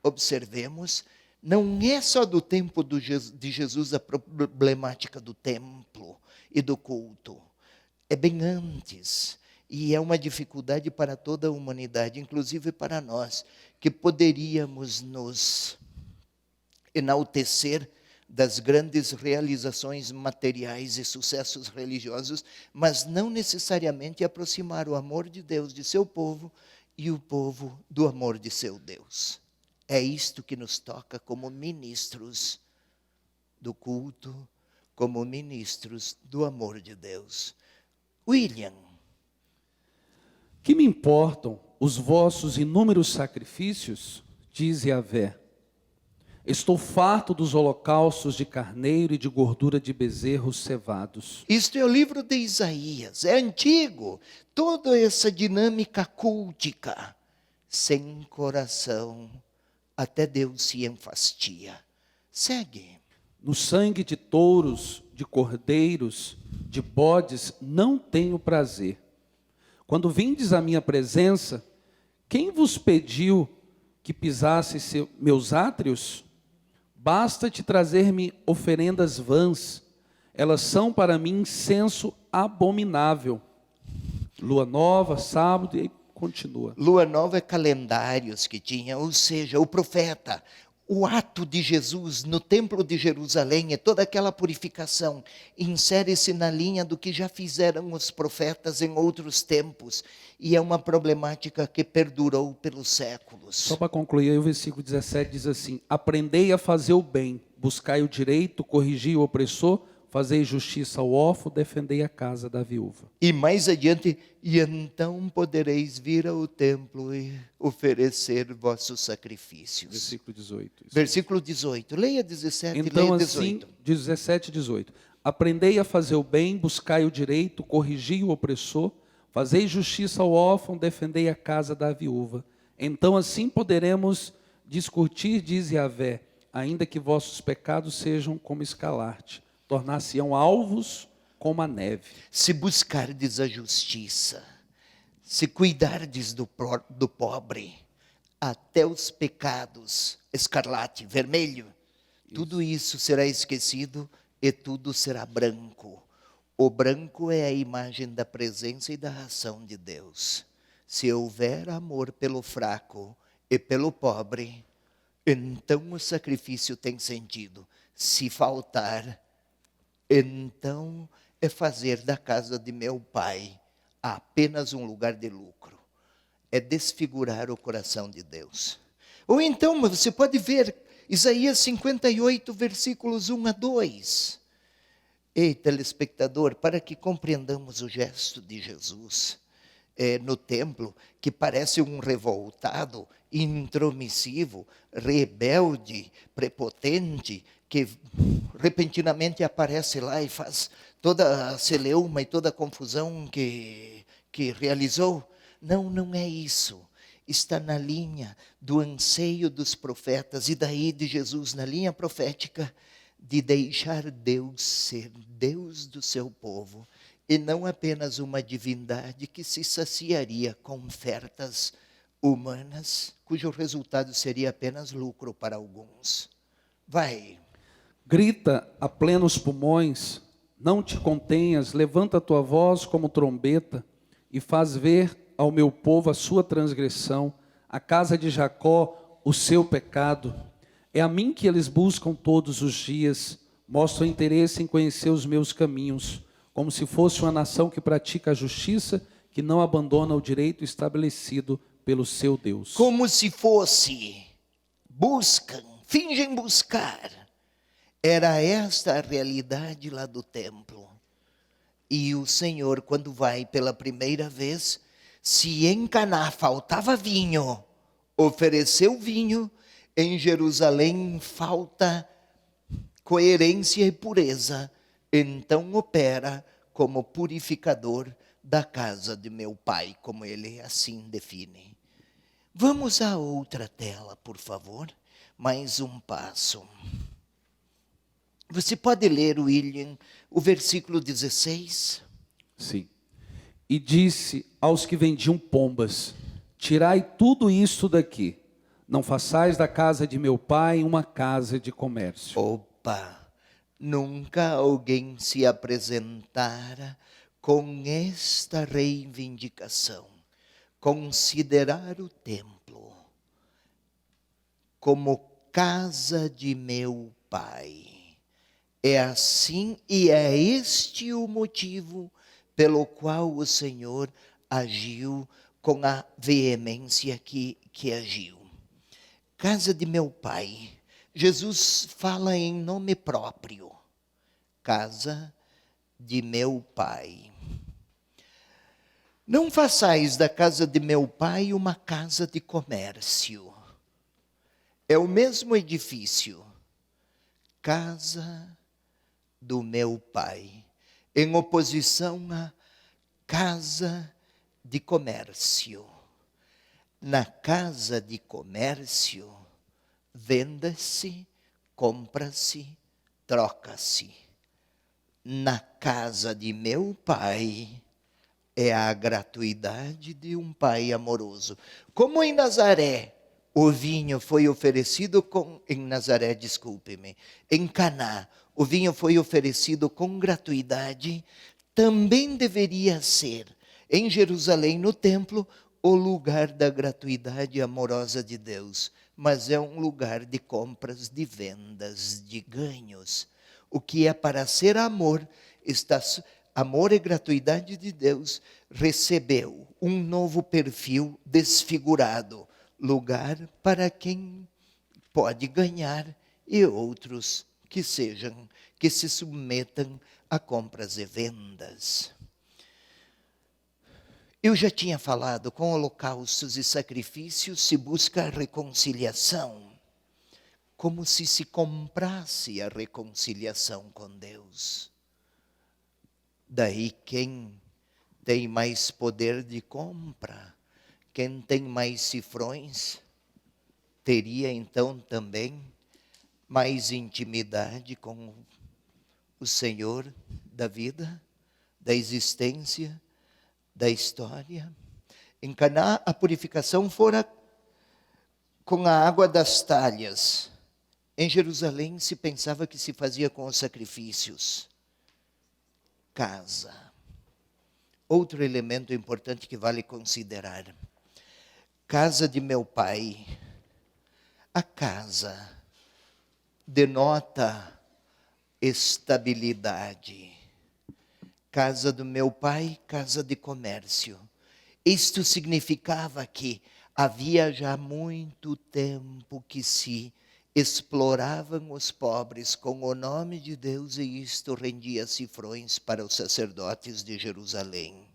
Observemos, não é só do tempo de Jesus a problemática do templo e do culto. É bem antes. E é uma dificuldade para toda a humanidade, inclusive para nós, que poderíamos nos enaltecer das grandes realizações materiais e sucessos religiosos, mas não necessariamente aproximar o amor de Deus de seu povo e o povo do amor de seu Deus. É isto que nos toca como ministros do culto, como ministros do amor de Deus. William. Que me importam os vossos inúmeros sacrifícios, diz Yahvé. Estou farto dos holocaustos de carneiro e de gordura de bezerros cevados. Isto é o livro de Isaías, é antigo. Toda essa dinâmica cultica, sem coração, até Deus se enfastia. Segue. No sangue de touros, de cordeiros, de bodes, não tenho prazer. Quando vindes à minha presença, quem vos pediu que pisasse meus átrios? Basta-te trazer-me oferendas vãs, elas são para mim incenso abominável. Lua nova, sábado, e aí continua. Lua nova é calendários que tinha, ou seja, o profeta, o ato de Jesus no templo de Jerusalém, é toda aquela purificação, insere-se na linha do que já fizeram os profetas em outros tempos, e é uma problemática que perdurou pelos séculos. Só para concluir, aí o versículo 17 diz assim: aprendei a fazer o bem, buscai o direito, corrigi o opressor, fazei justiça ao órfão, defendei a casa da viúva. E mais adiante, e então podereis vir ao templo e oferecer vossos sacrifícios. Versículo 18. Isso. Versículo 18. Leia 17 e Então leia assim, 18. 17 e 18. Aprendei a fazer o bem, buscai o direito, corrigi o opressor, fazei justiça ao órfão, defendei a casa da viúva. Então assim poderemos discutir, diz Yahvé, ainda que vossos pecados sejam como escarlate, tornar-se-ão alvos como a neve. Se buscardes a justiça, se cuidardes do pobre, até os pecados, escarlate, vermelho, tudo isso será esquecido e tudo será branco. O branco é a imagem da presença e da ação de Deus. Se houver amor pelo fraco e pelo pobre, então o sacrifício tem sentido. Se faltar, então é fazer da casa de meu pai apenas um lugar de lucro. É desfigurar o coração de Deus. Ou então, você pode ver Isaías 58, versículos 1 a 2. Ei, telespectador, para que compreendamos o gesto de Jesus no templo, que parece um revoltado, intromissivo, rebelde, prepotente, que repentinamente aparece lá e faz toda a celeuma e toda a confusão que realizou. Não é isso. Está na linha do anseio dos profetas e daí de Jesus, na linha profética, de deixar Deus ser Deus do seu povo e não apenas uma divindade que se saciaria com ofertas humanas, cujo resultado seria apenas lucro para alguns. Vai. Grita a plenos pulmões, não te contenhas, levanta a tua voz como trombeta e faz ver ao meu povo a sua transgressão, a casa de Jacó o seu pecado. É a mim que eles buscam todos os dias, mostram interesse em conhecer os meus caminhos, como se fosse uma nação que pratica a justiça, que não abandona o direito estabelecido pelo seu Deus. Como se fosse, buscam, fingem buscar. Era esta a realidade lá do templo. E o Senhor, quando vai pela primeira vez, se em Caná faltava vinho, ofereceu vinho. Em Jerusalém falta coerência e pureza, então opera como purificador da casa de meu pai, como ele assim define. Vamos à outra tela, por favor. Mais um passo. Você pode ler, William, o versículo 16? Sim. E disse aos que vendiam pombas: tirai tudo isto daqui, não façais da casa de meu pai uma casa de comércio. Opa! Nunca alguém se apresentara com esta reivindicação. Considerar o templo como casa de meu pai. É assim e é este o motivo pelo qual o Senhor agiu com a veemência que agiu. Casa de meu pai. Jesus fala em nome próprio. Casa de meu pai. Não façais da casa de meu pai uma casa de comércio. É o mesmo edifício. Casa do meu pai, em oposição à casa de comércio. Na casa de comércio, venda-se, compra-se, troca-se. Na casa de meu pai, é a gratuidade de um pai amoroso. Como em Nazaré, o vinho foi oferecido em Caná, o vinho foi oferecido com gratuidade, também deveria ser, em Jerusalém, no templo, o lugar da gratuidade amorosa de Deus. Mas é um lugar de compras, de vendas, de ganhos. O que é para ser amor, amor e gratuidade de Deus, recebeu um novo perfil desfigurado. Lugar para quem pode ganhar e outros que se submetam a compras e vendas. Eu já tinha falado, com holocaustos e sacrifícios se busca a reconciliação, como se comprasse a reconciliação com Deus. Daí quem tem mais poder de compra, quem tem mais cifrões, teria então também mais intimidade com o Senhor da vida, da existência, da história. Em Caná, a purificação fora com a água das talhas. Em Jerusalém, se pensava que se fazia com os sacrifícios. Casa. Outro elemento importante que vale considerar. Casa de meu pai. A casa denota estabilidade. Casa do meu pai, casa de comércio. Isto significava que havia já muito tempo que se exploravam os pobres com o nome de Deus, e isto rendia cifrões para os sacerdotes de Jerusalém.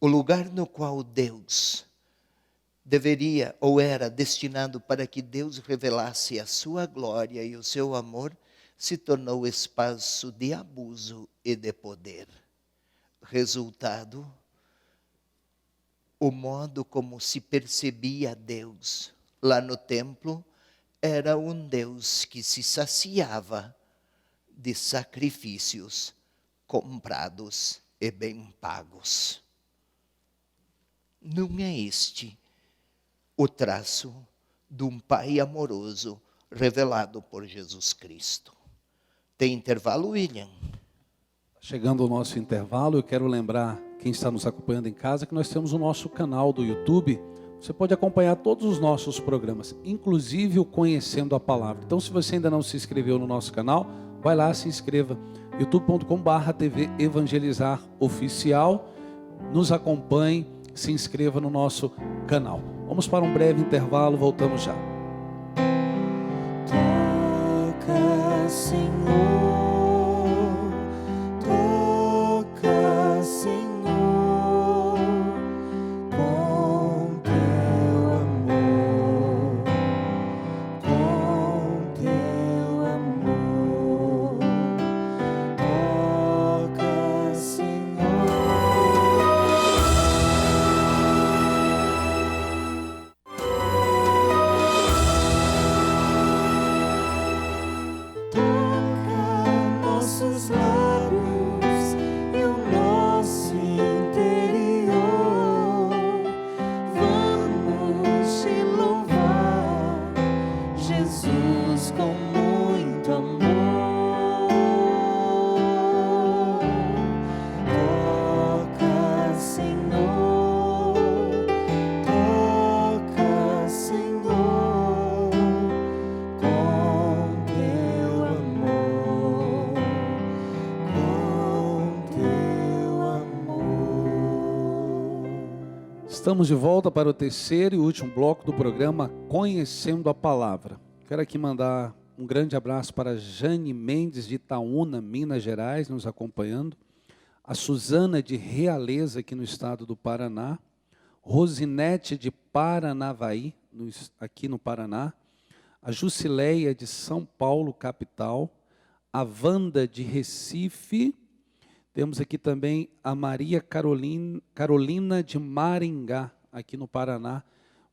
O lugar no qual Deus deveria ou era destinado para que Deus revelasse a sua glória e o seu amor, se tornou espaço de abuso e de poder. Resultado, o modo como se percebia Deus lá no templo era um Deus que se saciava de sacrifícios comprados e bem pagos. Não é este o traço de um Pai amoroso revelado por Jesus Cristo. Tem intervalo, William? Chegando ao nosso intervalo, eu quero lembrar quem está nos acompanhando em casa que nós temos o nosso canal do YouTube. Você pode acompanhar todos os nossos programas, inclusive o Conhecendo a Palavra. Então, se você ainda não se inscreveu no nosso canal, vai lá, se inscreva. youtube.com/TV Evangelizar Oficial. Nos acompanhe, se inscreva no nosso canal. Vamos para um breve intervalo, voltamos já. Toca, Senhor, toca, Senhor, com teu amor, com teu amor. Estamos de volta para o terceiro e último bloco do programa Conhecendo a Palavra. Quero aqui mandar um grande abraço para Jane Mendes de Itaúna, Minas Gerais, nos acompanhando. A Suzana de Realeza, aqui no estado do Paraná. Rosinete de Paranavaí, aqui no Paraná. A Jusileia de São Paulo, capital. A Wanda de Recife. Temos aqui também a Maria Carolina de Maringá, aqui no Paraná.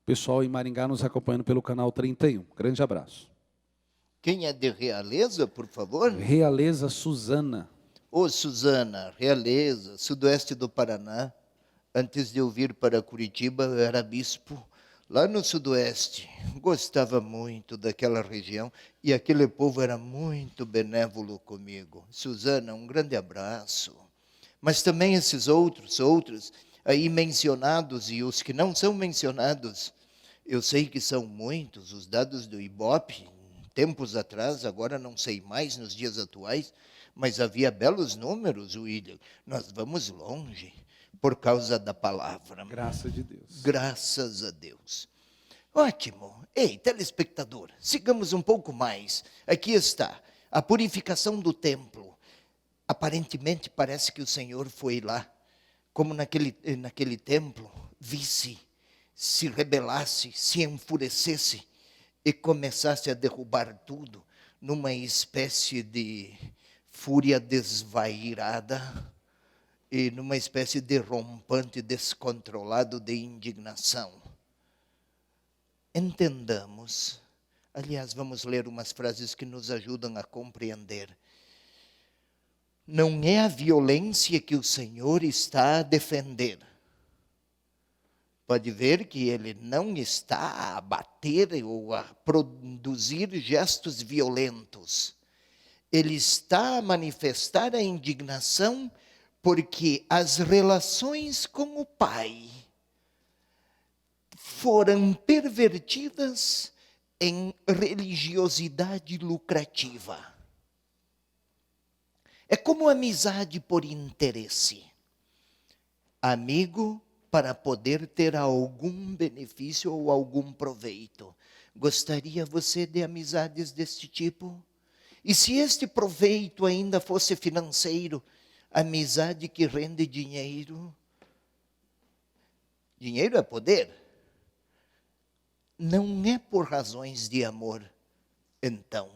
O pessoal em Maringá nos acompanhando pelo canal 31. Grande abraço. Quem é de Realeza, por favor? Realeza Suzana. Ô, Suzana, Realeza, sudoeste do Paraná. Antes de eu vir para Curitiba, eu era bispo lá no sudoeste. Gostava muito daquela região e aquele povo era muito benévolo comigo. Suzana, um grande abraço. Mas também esses outros aí mencionados e os que não são mencionados, eu sei que são muitos, os dados do Ibope, tempos atrás, agora não sei mais nos dias atuais, mas havia belos números, William. Nós vamos longe por causa da palavra. Graças de Deus. Graças a Deus. Ótimo. Ei, telespectador, sigamos um pouco mais. Aqui está, a purificação do templo. Aparentemente parece que o Senhor foi lá, como naquele templo, visse, se rebelasse, se enfurecesse e começasse a derrubar tudo numa espécie de fúria desvairada e numa espécie de rompante descontrolado de indignação. Entendamos, aliás, vamos ler umas frases que nos ajudam a compreender. Não é a violência que o Senhor está a defender. Pode ver que ele não está a bater ou a produzir gestos violentos. Ele está a manifestar a indignação porque as relações com o Pai foram pervertidas em religiosidade lucrativa. É como amizade por interesse. Amigo para poder ter algum benefício ou algum proveito. Gostaria você de amizades deste tipo? E se este proveito ainda fosse financeiro, amizade que rende dinheiro? Dinheiro é poder. Não é por razões de amor, então,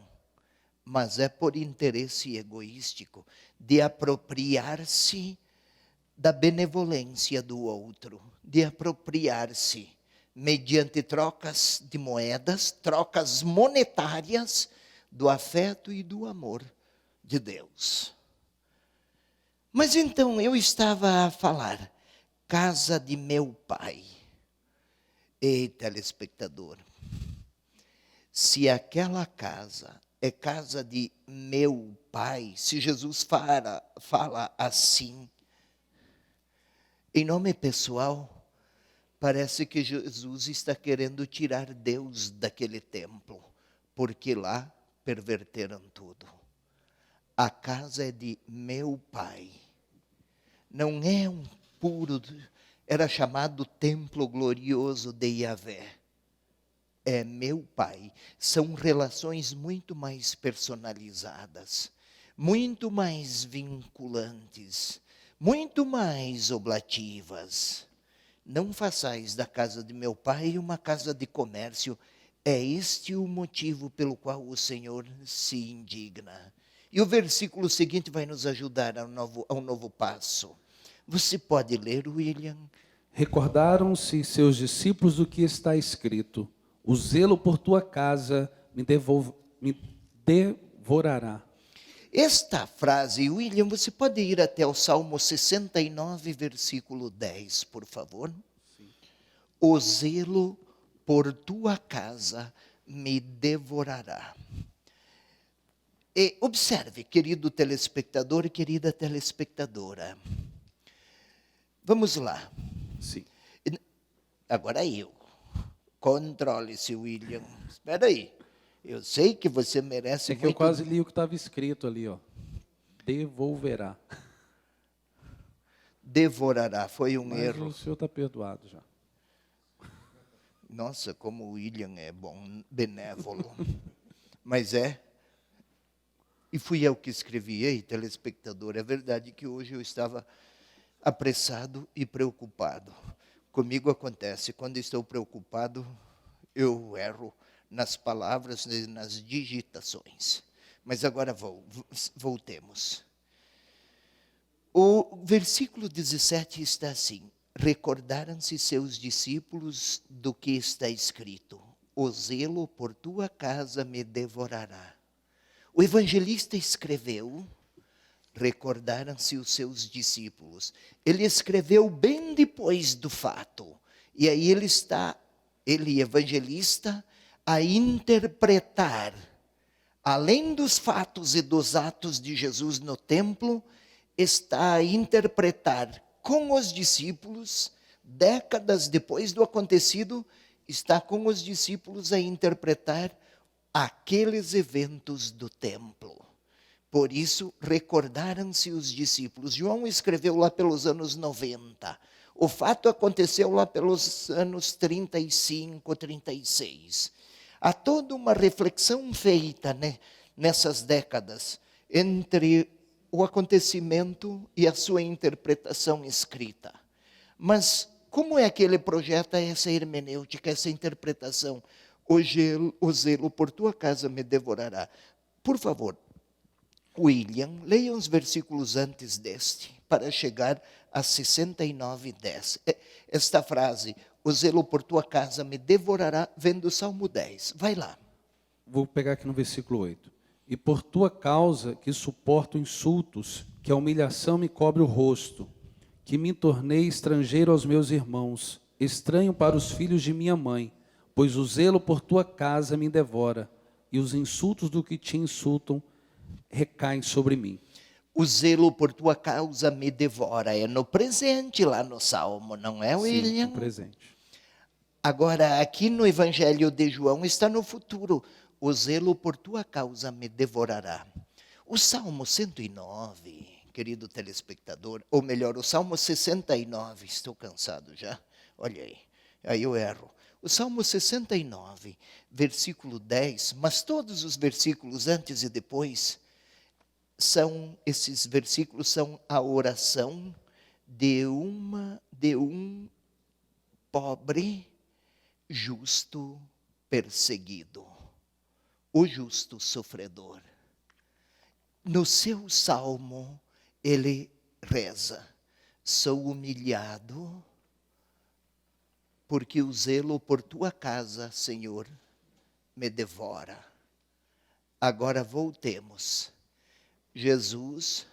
mas é por interesse egoístico, de apropriar-se da benevolência do outro, de apropriar-se, mediante trocas de moedas, trocas monetárias, do afeto e do amor de Deus. Mas então eu estava a falar, casa de meu pai. Ei, telespectador, se aquela casa é casa de meu pai, se Jesus fala assim, em nome pessoal, parece que Jesus está querendo tirar Deus daquele templo, porque lá perverteram tudo. A casa é de meu pai. Não é um puro, era chamado templo glorioso de Yahvé. É meu pai. São relações muito mais personalizadas, muito mais vinculantes, muito mais oblativas. Não façais da casa de meu pai uma casa de comércio. É este o motivo pelo qual o Senhor se indigna. E o versículo seguinte vai nos ajudar a um novo passo. Você pode ler, William? Recordaram-se seus discípulos do que está escrito: o zelo por tua casa me devorará. Esta frase, William, você pode ir até o Salmo 69, versículo 10, por favor? Sim. O zelo por tua casa me devorará. E observe, querido telespectador e querida telespectadora. Vamos lá. Sim. Agora eu. Controle-se, William. Espera aí. Eu sei que você merece É que muito... eu quase li o que estava escrito ali, ó. Devolverá. Devorará, foi um Mas erro. o senhor está perdoado já. Nossa, como o William é bom, benévolo. Mas é. E fui eu que escrevi. Ei, telespectador, é verdade que hoje eu estava apressado e preocupado. Comigo acontece, quando estou preocupado, eu erro nas palavras e nas digitações. Mas agora voltemos. O versículo 17 está assim: recordaram-se seus discípulos do que está escrito: o zelo por tua casa me devorará. O evangelista escreveu, recordaram-se os seus discípulos. Ele escreveu bem depois do fato. E aí ele evangelista, a interpretar, além dos fatos e dos atos de Jesus no templo, está a interpretar com os discípulos, décadas depois do acontecido, está com os discípulos a interpretar aqueles eventos do templo. Por isso, recordaram-se os discípulos. João escreveu lá pelos anos 90. O fato aconteceu lá pelos anos 35, 36. Há toda uma reflexão feita, né, nessas décadas entre o acontecimento e a sua interpretação escrita. Mas como é que ele projeta essa hermenêutica, essa interpretação? O zelo por tua casa me devorará. Por favor, William, leia uns versículos antes deste, para chegar a 69:10. Esta frase, o zelo por tua casa me devorará, vem do Salmo 10. Vai lá. Vou pegar aqui no versículo 8. E por tua causa que suporto insultos, que a humilhação me cobre o rosto, que me tornei estrangeiro aos meus irmãos, estranho para os filhos de minha mãe, pois o zelo por tua casa me devora, e os insultos do que te insultam recaem sobre mim. O zelo por tua causa me devora. É no presente lá no Salmo, não é, William? Sim, no presente. Agora, aqui no Evangelho de João está no futuro. O zelo por tua causa me devorará. O Salmo 109, querido telespectador, ou melhor, o Salmo 69, estou cansado já, olha aí eu erro. O Salmo 69, versículo 10, mas todos os versículos antes e depois, esses versículos são a oração de um pobre justo perseguido, o justo sofredor. No seu salmo, ele reza: sou humilhado, porque o zelo por tua casa, Senhor, me devora. Agora voltemos. Jesus,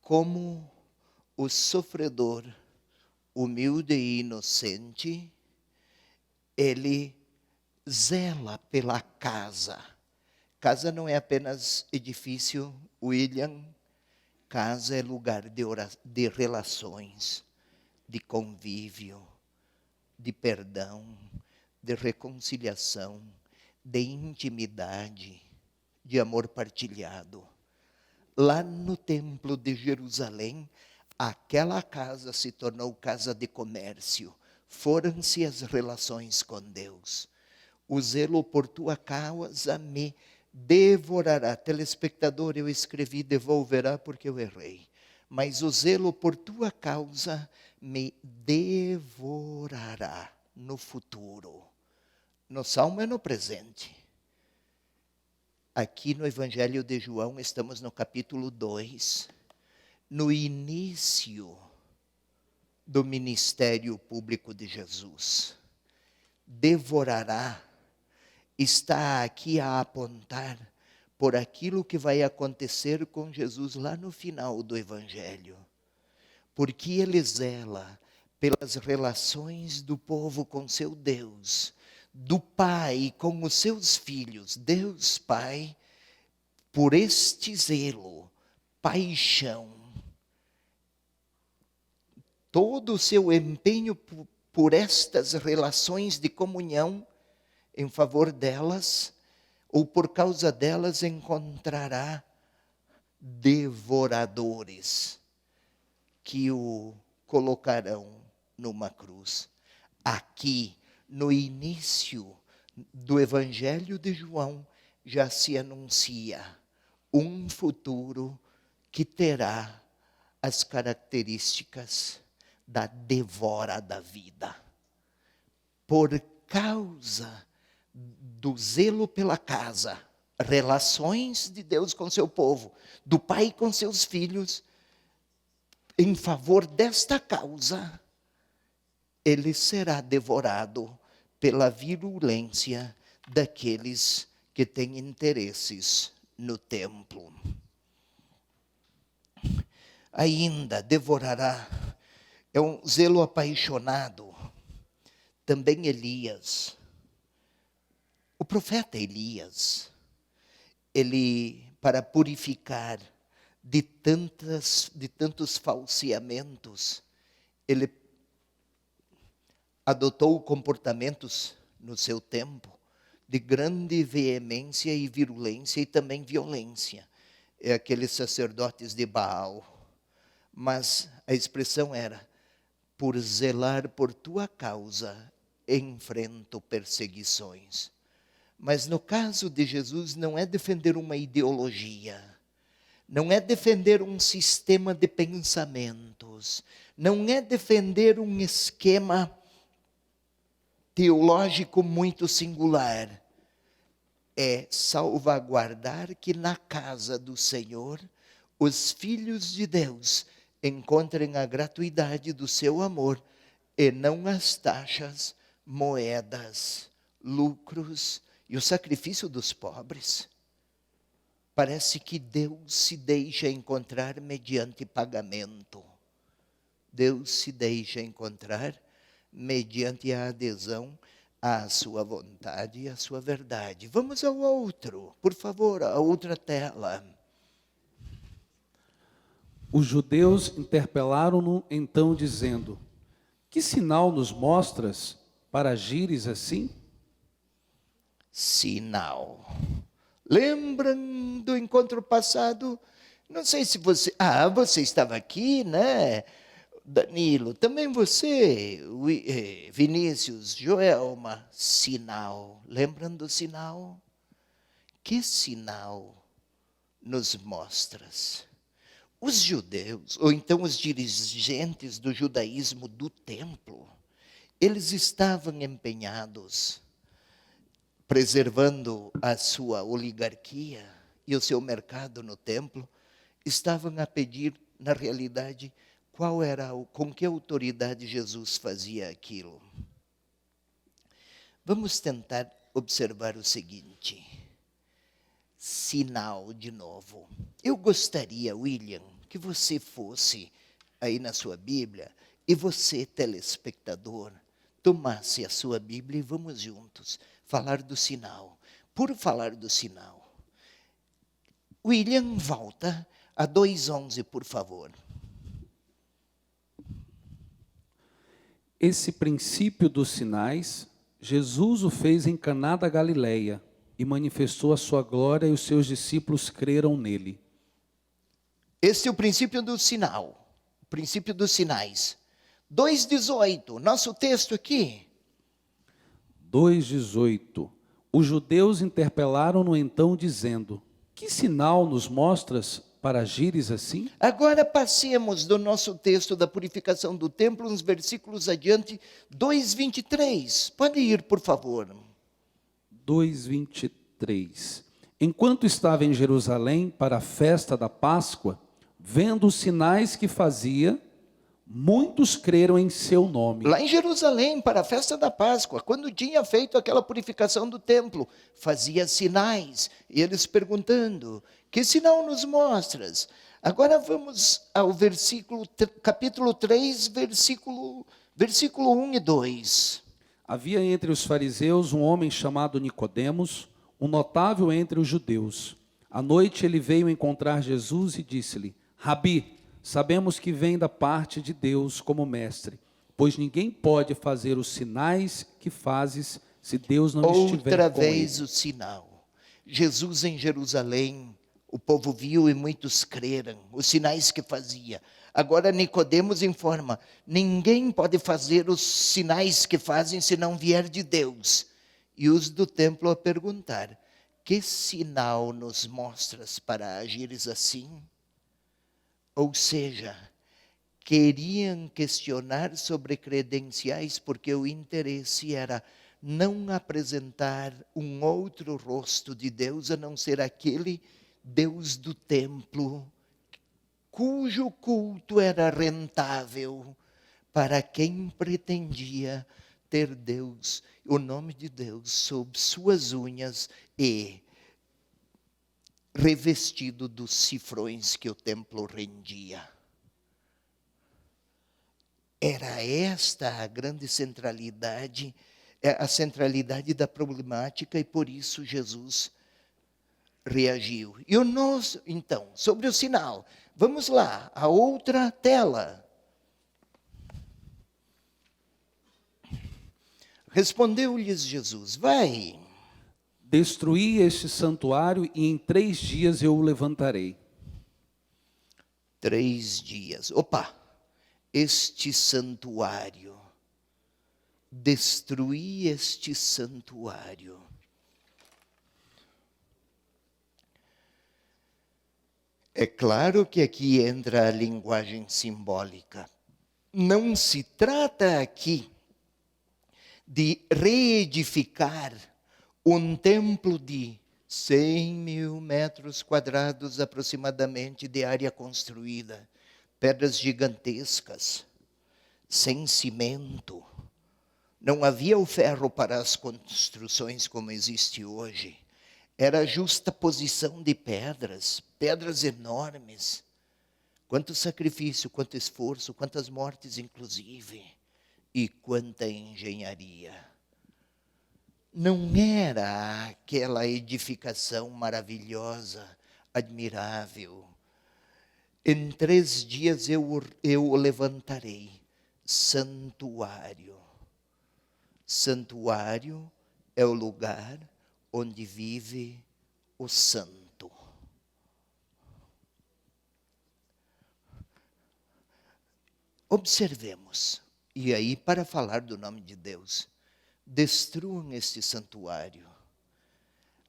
como o sofredor, humilde e inocente, ele zela pela casa. Casa não é apenas edifício, William. Casa é lugar de relações, de convívio, de perdão, de reconciliação, de intimidade, de amor partilhado. Lá no templo de Jerusalém, aquela casa se tornou casa de comércio. Foram-se as relações com Deus. O zelo por tua causa me devorará. Telespectador, eu escrevi devolverá porque eu errei. Mas o zelo por tua causa me devorará no futuro. No Salmo é no presente. Aqui no Evangelho de João, estamos no capítulo 2, no início do ministério público de Jesus. Devorará está aqui a apontar por aquilo que vai acontecer com Jesus lá no final do Evangelho. Porque ele zela pelas relações do povo com seu Deus, do Pai com os seus filhos. Deus Pai, por este zelo, paixão, todo o seu empenho por estas relações de comunhão, em favor delas, ou por causa delas, encontrará devoradores que o colocarão numa cruz. Aqui, no início do Evangelho de João, já se anuncia um futuro que terá as características da devora da vida. Por causa do zelo pela casa, relações de Deus com seu povo, do pai com seus filhos, em favor desta causa, ele será devorado pela virulência daqueles que têm interesses no templo. Ainda devorará, é um zelo apaixonado, também Elias. O profeta Elias, ele, para purificar de tantos falseamentos, ele adotou comportamentos no seu tempo de grande veemência e virulência e também violência. É aqueles sacerdotes de Baal. Mas a expressão era: por zelar por tua causa, enfrento perseguições. Mas no caso de Jesus, não é defender uma ideologia, não é defender um sistema de pensamentos, não é defender um esquema teológico muito singular. É salvaguardar que na casa do Senhor, os filhos de Deus encontrem a gratuidade do seu amor e não as taxas, moedas, lucros e o sacrifício dos pobres. Parece que Deus se deixa encontrar mediante pagamento. Deus se deixa encontrar mediante a adesão à sua vontade e à sua verdade. Vamos ao outro, por favor, a outra tela. Os judeus interpelaram-no então, dizendo: que sinal nos mostras para agires assim? Sinal. Lembram do encontro passado? Não sei se você... você estava aqui, né? Danilo, também você, Vinícius, Joelma. Sinal. Lembram do sinal? Que sinal nos mostras? Os judeus, ou então os dirigentes do judaísmo do templo, eles estavam empenhados, preservando a sua oligarquia e o seu mercado no templo, estavam a pedir, na realidade, com que autoridade Jesus fazia aquilo. Vamos tentar observar o seguinte. Sinal de novo. Eu gostaria, William, que você fosse aí na sua Bíblia e você, telespectador, tomasse a sua Bíblia e vamos juntos falar do sinal. Por falar do sinal, William, volta a 2:11, por favor. Esse princípio dos sinais, Jesus o fez em Caná da Galileia e manifestou a sua glória, e os seus discípulos creram nele. Esse é o princípio do sinal, o princípio dos sinais. 2:18, nosso texto aqui. 2:18. Os judeus interpelaram-no então, dizendo: que sinal nos mostras para agires assim? Agora passemos do nosso texto da purificação do templo, uns versículos adiante, 2:23. Pode ir, por favor. 2:23. Enquanto estava em Jerusalém para a festa da Páscoa, vendo os sinais que fazia, muitos creram em seu nome. Lá em Jerusalém, para a festa da Páscoa, quando tinha feito aquela purificação do templo, fazia sinais, e eles perguntando: que sinal nos mostras? Agora vamos ao capítulo 3, versículo 1 e 2. Havia entre os fariseus um homem chamado Nicodemos, um notável entre os judeus. À noite ele veio encontrar Jesus e disse-lhe: Rabi, sabemos que vem da parte de Deus como mestre, pois ninguém pode fazer os sinais que fazes se Deus não estiver Outra com vez ele. o sinal. Jesus em Jerusalém, o povo viu e muitos creram, os sinais que fazia. Agora Nicodemos informa: ninguém pode fazer os sinais que fazem se não vier de Deus. E os do templo a perguntar: que sinal nos mostras para agires assim? Ou seja, queriam questionar sobre credenciais, porque o interesse era não apresentar um outro rosto de Deus, a não ser aquele Deus do templo, cujo culto era rentável para quem pretendia ter Deus, o nome de Deus, sob suas unhas e revestido dos cifrões que o templo rendia. Era esta a grande centralidade, a centralidade da problemática, e por isso Jesus reagiu. E o nosso, então, sobre o sinal, vamos lá, a outra tela. Respondeu-lhes Jesus: vai. Destruí este santuário e em 3 dias eu o levantarei. 3 dias. Opa! Este santuário. Destruí este santuário. É claro que aqui entra a linguagem simbólica. Não se trata aqui de reedificar um templo de 100.000 metros quadrados aproximadamente de área construída, pedras gigantescas, sem cimento. Não havia o ferro para as construções como existe hoje. Era a justaposição de pedras, pedras enormes. Quanto sacrifício, quanto esforço, quantas mortes inclusive, e quanta engenharia. Não era aquela edificação maravilhosa, admirável. Em 3 dias eu o levantarei. Santuário. Santuário é o lugar onde vive o santo. Observemos, e aí para falar do nome de Deus, destruam este santuário.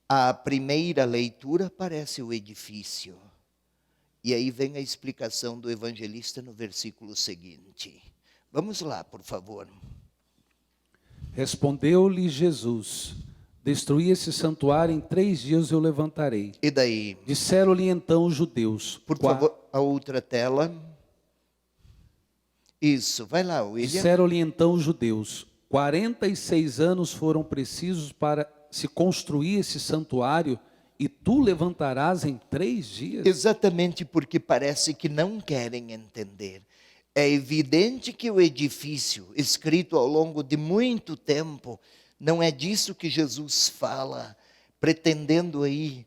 A primeira leitura parece o edifício. E aí vem a explicação do evangelista no versículo seguinte. Vamos lá, por favor. Respondeu-lhe Jesus: destruí esse santuário, em 3 dias eu levantarei. E daí? Disseram-lhe então os judeus. Por favor, a outra tela. Isso, vai lá, William. Disseram-lhe então os judeus: 46 anos foram precisos para se construir esse santuário, e tu levantarás em 3 dias? Exatamente, porque parece que não querem entender. É evidente que o edifício, escrito ao longo de muito tempo, não é disso que Jesus fala, pretendendo aí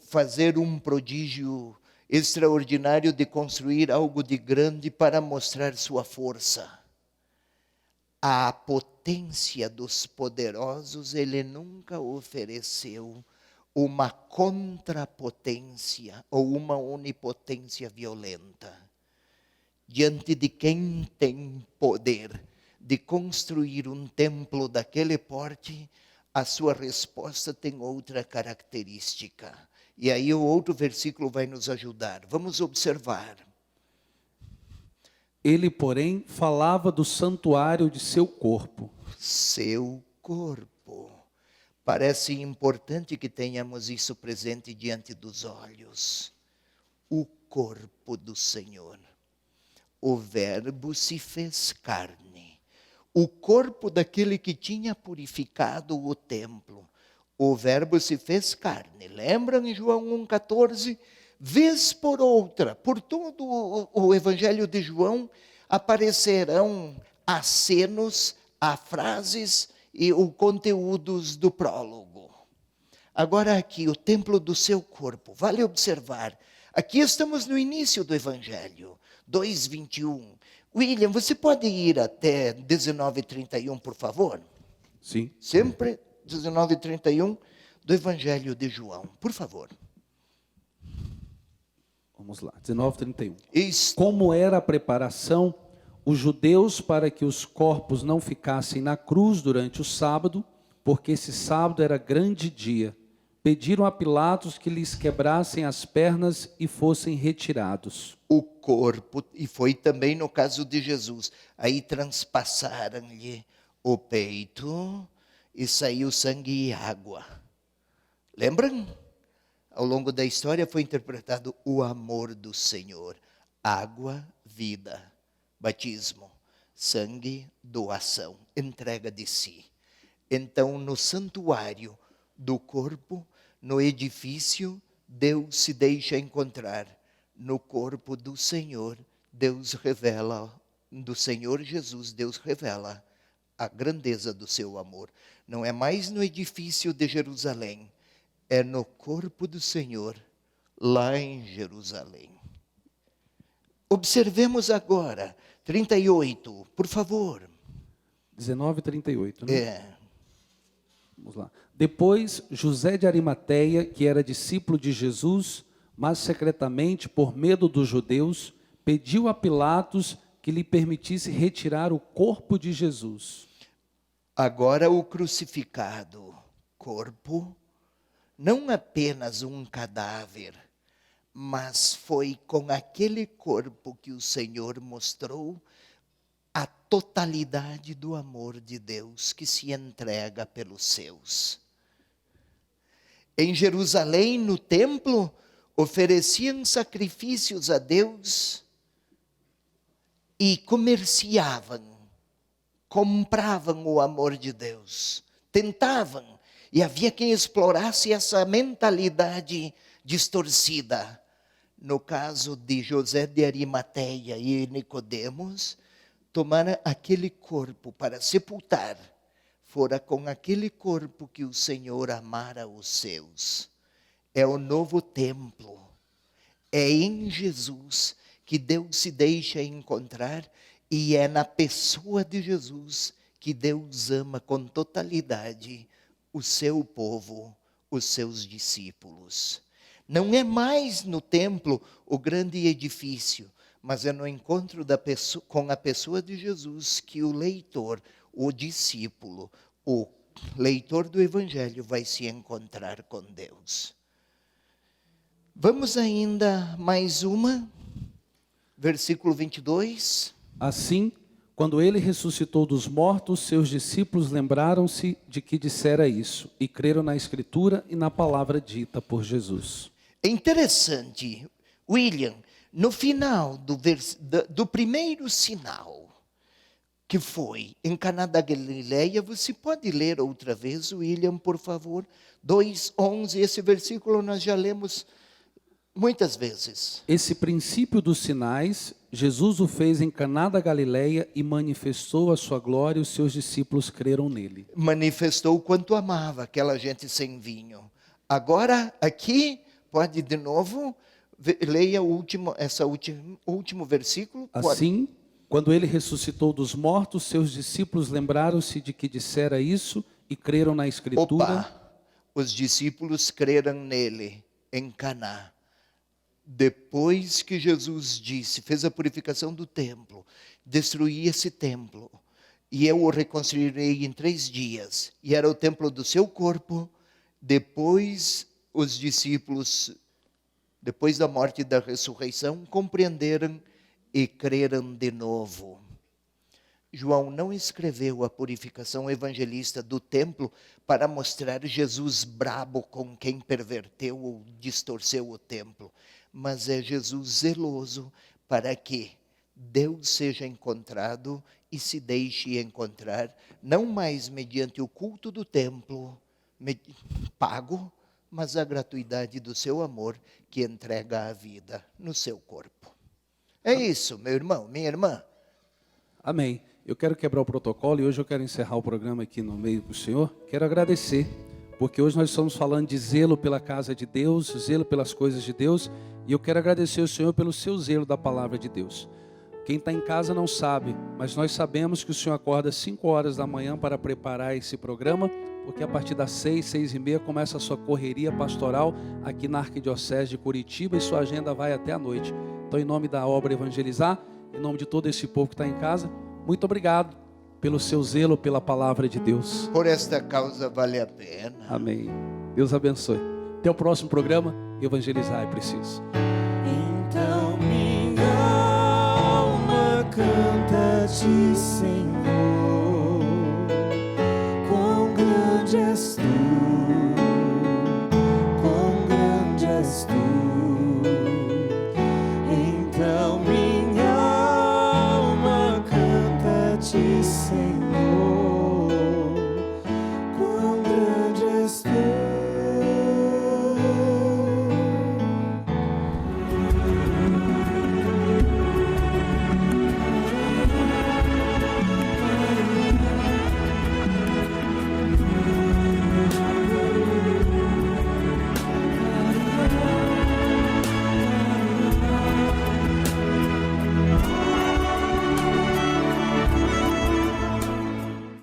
fazer um prodígio extraordinário de construir algo de grande para mostrar sua força. A potência dos poderosos ele nunca ofereceu uma contrapotência ou uma onipotência violenta. Diante de quem tem poder de construir um templo daquele porte, a sua resposta tem outra característica. E aí o outro versículo vai nos ajudar. Vamos observar. Ele, porém, falava do santuário de seu corpo. Seu corpo. Parece importante que tenhamos isso presente diante dos olhos. O corpo do Senhor. O Verbo se fez carne. O corpo daquele que tinha purificado o templo. O Verbo se fez carne. Lembram em João 1,14? Vez por outra, por todo o Evangelho de João, aparecerão acenos a frases e os conteúdos do prólogo. Agora aqui, o templo do seu corpo. Vale observar. Aqui estamos no início do Evangelho. 2:21. William, você pode ir até 19:31, por favor? Sim. Sempre 19:31 do Evangelho de João, por favor. Vamos lá, 19:31. Isso. Como era a preparação, os judeus, para que os corpos não ficassem na cruz durante o sábado, porque esse sábado era grande dia, pediram a Pilatos que lhes quebrassem as pernas e fossem retirados. O corpo, e foi também no caso de Jesus. Aí transpassaram-lhe o peito e saiu sangue e água. Lembram? Ao longo da história foi interpretado o amor do Senhor. Água, vida. Batismo. Sangue, doação. Entrega de si. Então, no santuário do corpo, no edifício, Deus se deixa encontrar. No corpo do Senhor, Deus revela, do Senhor Jesus, Deus revela a grandeza do seu amor. Não é mais no edifício de Jerusalém, é no corpo do Senhor, lá em Jerusalém. Observemos agora, 38, por favor. 19:38, né? É. Vamos lá. Depois, José de Arimateia, que era discípulo de Jesus, mas secretamente, por medo dos judeus, pediu a Pilatos que lhe permitisse retirar o corpo de Jesus. Agora o crucificado, corpo, não apenas um cadáver, mas foi com aquele corpo que o Senhor mostrou a totalidade do amor de Deus que se entrega pelos seus. Em Jerusalém, no templo, ofereciam sacrifícios a Deus e comerciavam, compravam o amor de Deus, tentavam, e havia quem explorasse essa mentalidade distorcida. No caso de José de Arimateia e Nicodemos, tomaram aquele corpo para sepultar. Fora com aquele corpo que o Senhor amara os seus. É o novo templo. É em Jesus que Deus se deixa encontrar e é na pessoa de Jesus que Deus ama com totalidade o seu povo, os seus discípulos. Não é mais no templo o grande edifício, mas é no encontro com a pessoa de Jesus que o leitor, o discípulo, o leitor do Evangelho vai se encontrar com Deus. Vamos ainda mais uma, versículo 22. Assim, quando ele ressuscitou dos mortos, seus discípulos lembraram-se de que dissera isso e creram na Escritura e na palavra dita por Jesus. É interessante, William, no final do primeiro sinal, que foi em Caná da Galileia, você pode ler outra vez, William, por favor? 2:11, esse versículo nós já lemos muitas vezes. Esse princípio dos sinais, Jesus o fez em Caná da Galileia e manifestou a sua glória e os seus discípulos creram nele. Manifestou o quanto amava aquela gente sem vinho. Agora, aqui, pode de novo, leia o último versículo. Assim, quando ele ressuscitou dos mortos, seus discípulos lembraram-se de que dissera isso e creram na Escritura. Opa, os discípulos creram nele, em Caná. Depois que Jesus disse, fez a purificação do templo, destruí esse templo, e eu o reconstruirei em 3 dias, e era o templo do seu corpo. Depois os discípulos, depois da morte e da ressurreição, compreenderam e creram de novo. João não escreveu a purificação evangelista do templo para mostrar Jesus brabo com quem perverteu ou distorceu o templo, mas é Jesus zeloso para que Deus seja encontrado e se deixe encontrar, não mais mediante o culto do templo pago, mas a gratuidade do seu amor que entrega a vida no seu corpo. É isso, meu irmão, minha irmã. Amém. Eu quero quebrar o protocolo e hoje eu quero encerrar o programa aqui no meio do Senhor. Quero agradecer, porque hoje nós estamos falando de zelo pela casa de Deus, zelo pelas coisas de Deus, e eu quero agradecer ao Senhor pelo seu zelo da palavra de Deus. Quem está em casa não sabe, mas nós sabemos que o Senhor acorda às 5 horas da manhã para preparar esse programa, porque a partir das 6, 6h30 começa a sua correria pastoral aqui na Arquidiocese de Curitiba e sua agenda vai até a noite. Então, em nome da obra Evangelizar, em nome de todo esse povo que está em casa, muito obrigado pelo seu zelo pela palavra de Deus. Por esta causa vale a pena. Amém. Deus abençoe. Até o próximo programa. Evangelizar é preciso. Então minha alma canta-te, Senhor.